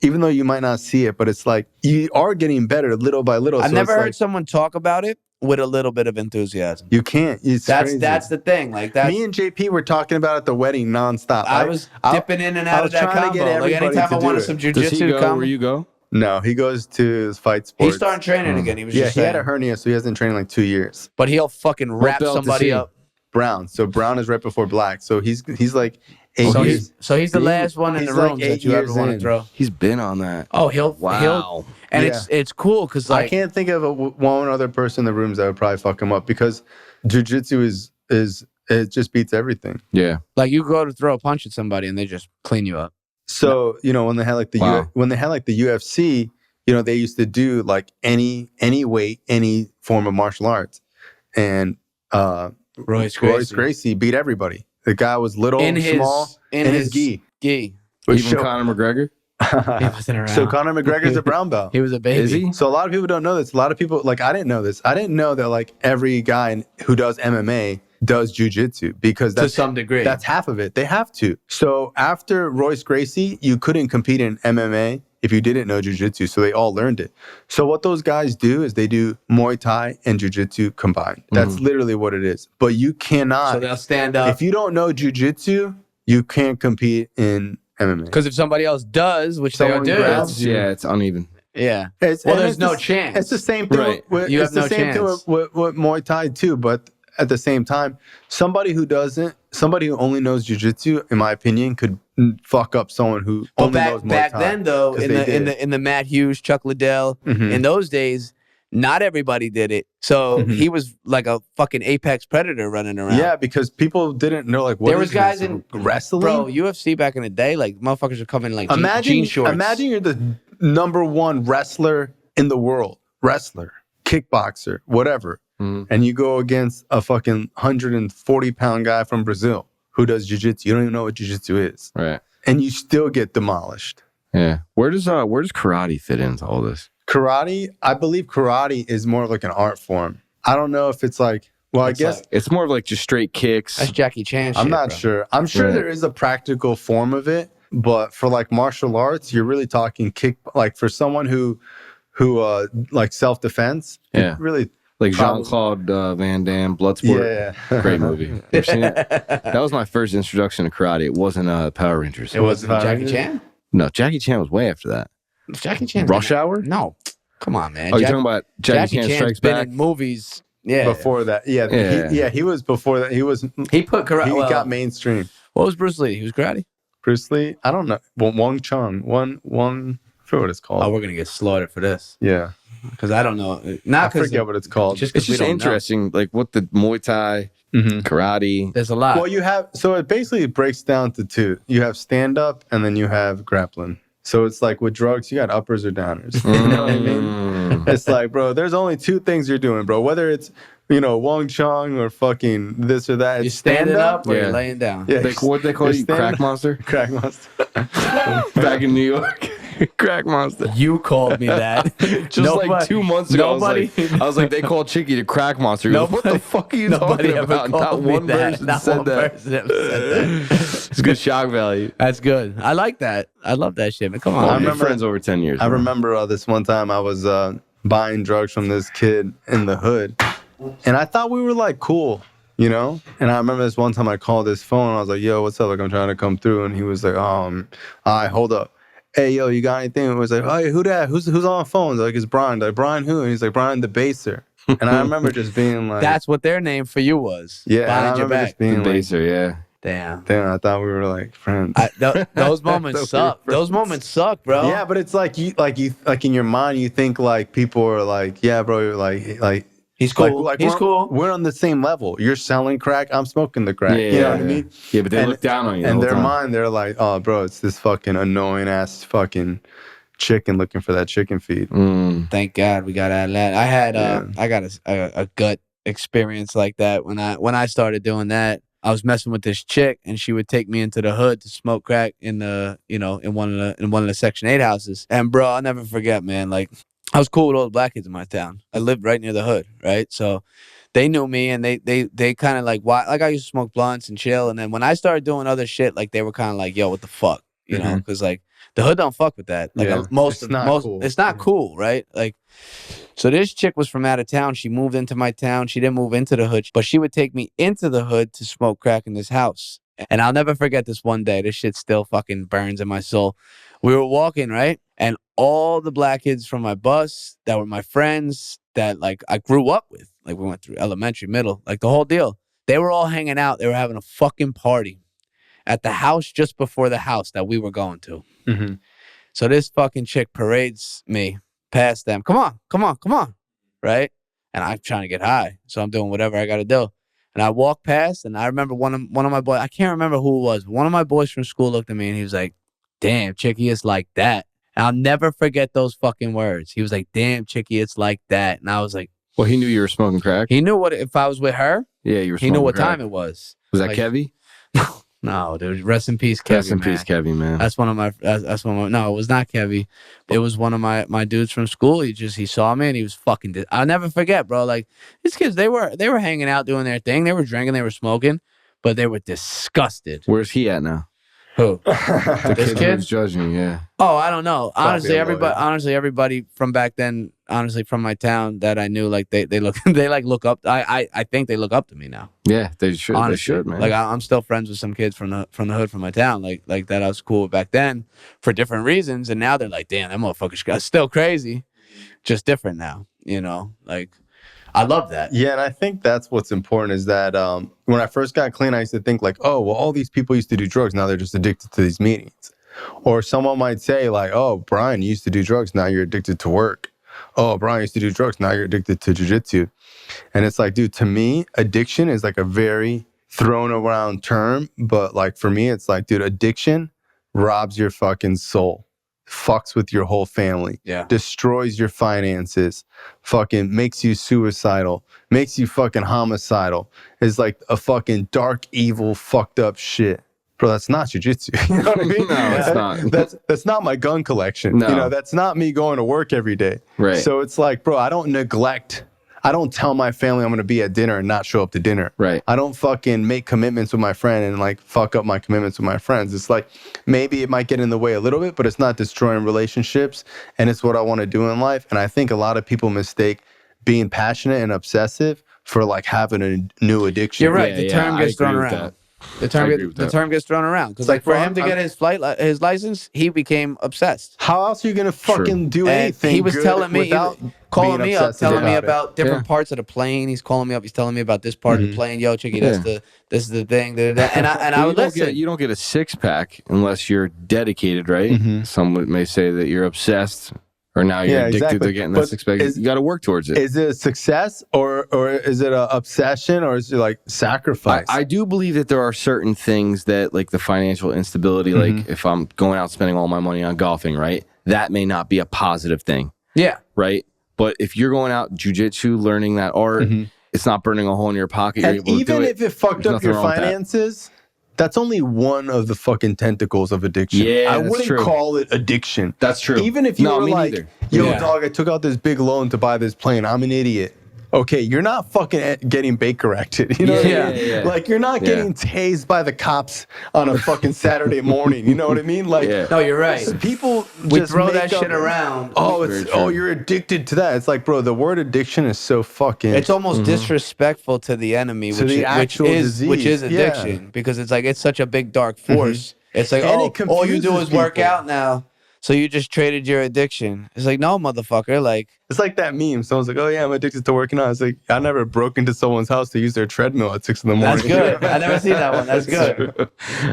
even though you might not see it, but it's like you are getting better little by little. I've So never it's heard like, someone talk about it with a little bit of enthusiasm. you can't. It's crazy. That's the thing. Like that. Me and JP were talking about it at the wedding nonstop. I was dipping in and out I of was that trying to combo. get Like everybody anytime to I do wanted it. some Does he jujitsu go combo. where you go? No, he goes to fight sports. He's starting training again. He was Yeah, just he had a saying. hernia, so he hasn't trained in like 2 years. But he'll fucking wrap belt is somebody he? up. Brown. So brown is right before black. So he's like 8 So years. he's the last one in he's the like room 8 that you ever years want to in. throw. He's been on that. Oh, he'll Wow. and Yeah. it's cool because I like can't think of one other person in the rooms that would probably fuck him up because jiu-jitsu is it just beats everything. Yeah. like you go to throw a punch at somebody and they just clean you up. So, you know, when they had like the Wow. when they had like the UFC, you know, they used to do like any weight, any form of martial arts. And Royce Royce Gracie beat everybody. The guy was little, in his small, in and his gi. gi. Which Even show- Conor McGregor? He wasn't around. So Conor McGregor's a brown belt. He was a baby. Is he? So a lot of people don't know this. A lot of people, like, I didn't know this. I didn't know that like every guy who does MMA does jujitsu because To that's some degree. that's half of it. They have to. So after Royce Gracie, you couldn't compete in MMA if you didn't know jiu-jitsu. So they all learned it. So what those guys do is they do Muay Thai and jiu-jitsu combined. That's literally what it is. But you cannot. So they'll stand up. If you don't know jiu-jitsu, you can't compete in MMA. Because if somebody else does, which they Someone do, grabs It's uneven. yeah. There's no chance. It's the same thing. Right. You have no chance. With Muay Thai too, but at the same time, somebody who only knows jiu-jitsu, in my opinion, could fuck up someone who only knows Muay Thai. Back then, though, in the Matt Hughes, Chuck Liddell, in those days, not everybody did it. So he was like a fucking apex predator running around. Yeah, because people didn't know like what there was guys this? in Wrestling. Bro, UFC back in the day, like motherfuckers would come in like jean shorts. Imagine you're the number one wrestler in the world, kickboxer, whatever. And you go against a fucking 140-pound guy from Brazil who does jiu-jitsu. You don't even know what jiu-jitsu is. Right. And you still get demolished. Yeah. Where does karate fit into all this? Karate, I believe karate is more like an art form. I don't know if it's like, well, I guess. It's more of like just straight kicks. That's Jackie Chan shit, I'm not bro. sure. I'm sure there is a practical form of it. But for like martial arts, you're really talking like for someone who like self-defense. Yeah. Really. Like Jean-Claude Van Damme, Bloodsport. Yeah. Great movie. You ever seen it? That was my first introduction to karate. It wasn't Power Rangers. It wasn't Jackie Chan? No, Jackie Chan was way after that. Jackie Chan. Rush Hour? No. Come on, man. Oh, you're talking about Jackie Chan Chan's Strikes been Back? in movies. Yeah. Before that. Yeah. He was before that. He put karate. He got mainstream. What was Bruce Lee? He was karate? Bruce Lee? I don't know. Well, Wong Chung. I forget what it's called. Oh, we're going to get slaughtered for this. Yeah. Because I don't know. I forget what it's called. It's just interesting, like what the Muay Thai, karate. There's a lot. Well, it basically breaks down to two. You have stand-up and then you have grappling. So it's like with drugs, you got uppers or downers. You know what I mean? It's like, bro, there's only two things you're doing, bro. Whether it's, Wong Chung or fucking this or that. You're standing up or Yeah. you're laying down. Yeah. What they call you? Crack monster? Crack monster. Back in New York. Crack monster. You called me that. Just like 2 months ago, I was like, they called Chicky the crack monster. He goes, what the fuck are you talking about? Not one person said that. It's good shock value. That's good. I like that. I love that shit, man. Come on. I man. remember friends over 10 years. I remember this one time I was buying drugs from this kid in the hood. And I thought we were like cool, And I remember this one time I called his phone. And I was like, yo, what's up? Like, I'm trying to come through. And he was like, all right, hold up. Hey, yo, you got anything? It was like, hey, who that? Who's on the phone? Like, it's Bryan. Like, Bryan who? And he's like, Bryan the Baser. And I remember just being like. That's what their name for you was. Yeah. Behind your back. Just being the Baser, yeah. Damn, I thought we were like friends. Those moments suck. Those moments suck, bro. Yeah, but it's like you in your mind you think like people are like, yeah, bro, you're like he's cool. He's cool. We're on the same level. You're selling crack, I'm smoking the crack. You know what I mean? Yeah, but they look down on you. In their mind, they're like, oh, bro, it's this fucking annoying ass fucking chicken looking for that chicken feed. Thank God we got out of that. I got a gut experience like that when I started doing that. I was messing with this chick, and she would take me into the hood to smoke crack in one of the Section 8 houses. And bro, I'll never forget, man. Like, I was cool with all the black kids in my town. I lived right near the hood, right? So they knew me, and they kind of like, why? Like, I used to smoke blunts and chill. And then when I started doing other shit, like, they were kind of like, yo, what the fuck, know? Because like the hood don't fuck with that. Like it's not cool, right? Like. So this chick was from out of town. She moved into my town. She didn't move into the hood, but she would take me into the hood to smoke crack in this house. And I'll never forget this one day. This shit still fucking burns in my soul. We were walking, right? And all the black kids from my bus that were my friends that like I grew up with, like we went through elementary, middle, like the whole deal. They were all hanging out. They were having a fucking party at the house just before the house that we were going to. Mm-hmm. So this fucking chick parades me past them. Come on. Right? And I'm trying to get high. So I'm doing whatever I got to do. And I walk past, and I remember one of my boys, I can't remember who it was, but one of my boys from school looked at me and he was like, damn, Chicky, it's like that. And I'll never forget those fucking words. He was like, damn, Chicky, it's like that. And I was like, well, he knew you were smoking crack. He knew if I was with her. Yeah, you were smoking He knew what crack. time it was. Was that like, Kevy? No, dude. Rest in peace, Kevy. Rest in peace, Kevy, man. That's one of my. No, it was not Kevy. It was one of my dudes from school. He saw me and he was fucking. I'll never forget, bro. Like these kids, they were hanging out doing their thing. They were drinking, they were smoking, but they were disgusted. Where's he at now? Who? The This kid kid? who's judging, yeah. Oh, I don't know. Honestly, a lawyer. everybody from back then, honestly, from my town that I knew, like they look up. I think they look up to me now. Yeah, they should. Honestly, They should, man. Like I'm still friends with some kids from the hood from my town, like that I was cool with back then for different reasons, and now they're like, damn, that motherfucker's still crazy, just different now. Like I love that. Yeah, and I think that's what's important is that when I first got clean, I used to think like, oh, well, all these people used to do drugs. Now they're just addicted to these meetings. Or someone might say like, oh, Bryan, you used to do drugs. Now you're addicted to work. Oh, Bryan used to do drugs. Now you're addicted to jiu-jitsu. And it's like, dude, to me, addiction is like a very thrown around term. But like for me, it's like, dude, addiction robs your fucking soul. Fucks with your whole family, destroys your finances, fucking makes you suicidal, makes you fucking homicidal. Is like a fucking dark, evil, fucked up shit. Bro, that's not jiu-jitsu. You know what I mean? No, it's not. That's not my gun collection. No. That's not me going to work every day. Right. So it's like, bro, I don't tell my family I'm going to be at dinner and not show up to dinner. Right. I don't fucking make commitments with my friend and like fuck up my commitments with my friends. It's like maybe it might get in the way a little bit, but it's not destroying relationships and it's what I want to do in life. And I think a lot of people mistake being passionate and obsessive for like having a new addiction. You're right. The term gets thrown around. The term gets thrown around because like for him to get his license, he became obsessed. How else are you gonna fucking do anything? He was telling me, calling me up, telling me about different Yeah. parts of the plane. He's calling me up. He's telling me about this part of the plane. Yo, Chicky, this is the thing. And I would listen. You don't get a 6-pack unless you're dedicated, right? Mm-hmm. Some may say that you're obsessed, or now you're addicted to getting that 6-pack. You got to work towards it. Is it a success or is it an obsession or is it like sacrifice? I do believe that there are certain things that, like the financial instability, like if I'm going out spending all my money on golfing, right? That may not be a positive thing. Yeah. Right? But if you're going out jiu-jitsu, learning that art, it's not burning a hole in your pocket. And you're able to do even if it fucked up your finances, that's only one of the fucking tentacles of addiction. Yeah, I that's wouldn't true. call it addiction. That's true. Even if you were me like, neither. yo, dog, I took out this big loan to buy this plane. I'm an idiot. Okay, you're not fucking getting Baker-acted. You know what I mean? Yeah. Like, you're not getting tased by the cops on a fucking Saturday morning. You know what I mean? Like, No, you're right. people We just throw make that up- shit around. Oh, you're addicted to that. It's like, bro, the word addiction is so fucking... It's almost disrespectful to the enemy, To the actual which disease, is addiction, because it's like it's such a big dark force. It's like, And it all you do confuses is work people. out now, so you just traded your addiction. It's like, no, motherfucker, like It's like that meme. Someone's like, oh, yeah, I'm addicted to working out. It's like, I never broke into someone's house to use their treadmill at 6 in the morning. that's good. I never seen that one. That's good.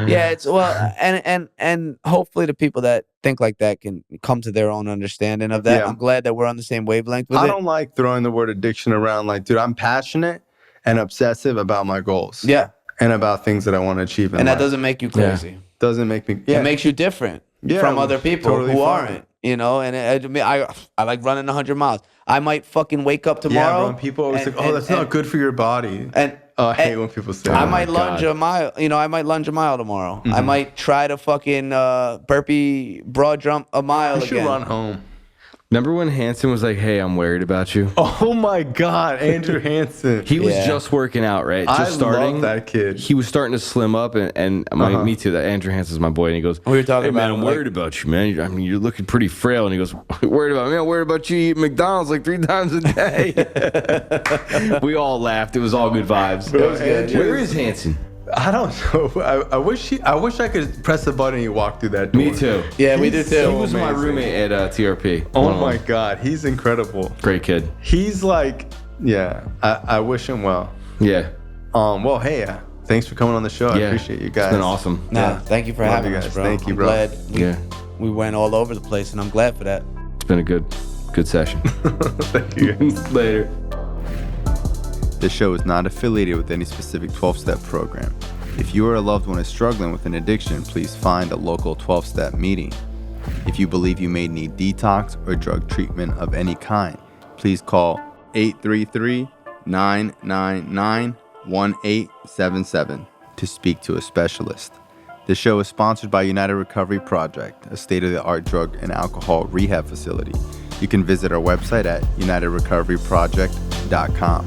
Yeah, it's and hopefully the people that think like that can come to their own understanding of that. Yeah. I'm glad that we're on the same wavelength with I it. don't like throwing the word addiction around. Like, dude, I'm passionate and obsessive about my goals. Yeah, And about things that I want to achieve in and that life. doesn't make you crazy. Doesn't make me... It makes you different from other people totally who fine. aren't. And I like running 100 miles. I might fucking wake up tomorrow. Yeah, bro. People always and- think, oh, that's not good for your body. And I hate when people say I that. might lunge God. a mile. I might lunge a mile tomorrow. I might try to fucking burpee broad jump a mile I should again. run home. Remember when Hanson was like, hey, I'm worried about you? Oh, my God. Andrew Hansen. He was Yeah. just working out, right? Just I starting. love that kid. He was starting to slim up, and me too. That Andrew Hanson's my boy, and he goes, We were talking "Hey man, about I'm him, like- worried about you, man. I mean, you're looking pretty frail." And he goes, "Worried about me? I'm worried about you eating McDonald's like 3 times a day." We all laughed. It was all good vibes. It was good. Where is Hanson? I don't know. I wish I could press a button and he walked through that door. Me too. Yeah, we do He's too. so He was my amazing. roommate at TRP. Oh One-on-one. my God, he's incredible. Great kid. He's like, yeah, I wish him well. Yeah. Well, hey, thanks for coming on the show. I Yeah. appreciate you guys. It's been awesome. Nah, thank you for Love having you us, guys. bro. Thank you, I'm bro. glad Yeah. we went all over the place, and I'm glad for that. It's been a good session. Thank you guys. Later. This show is not affiliated with any specific 12-step program. If you or a loved one is struggling with an addiction, please find a local 12-step meeting. If you believe you may need detox or drug treatment of any kind, please call 833-999-1877 to speak to a specialist. This show is sponsored by United Recovery Project, a state-of-the-art drug and alcohol rehab facility. You can visit our website at unitedrecoveryproject.com.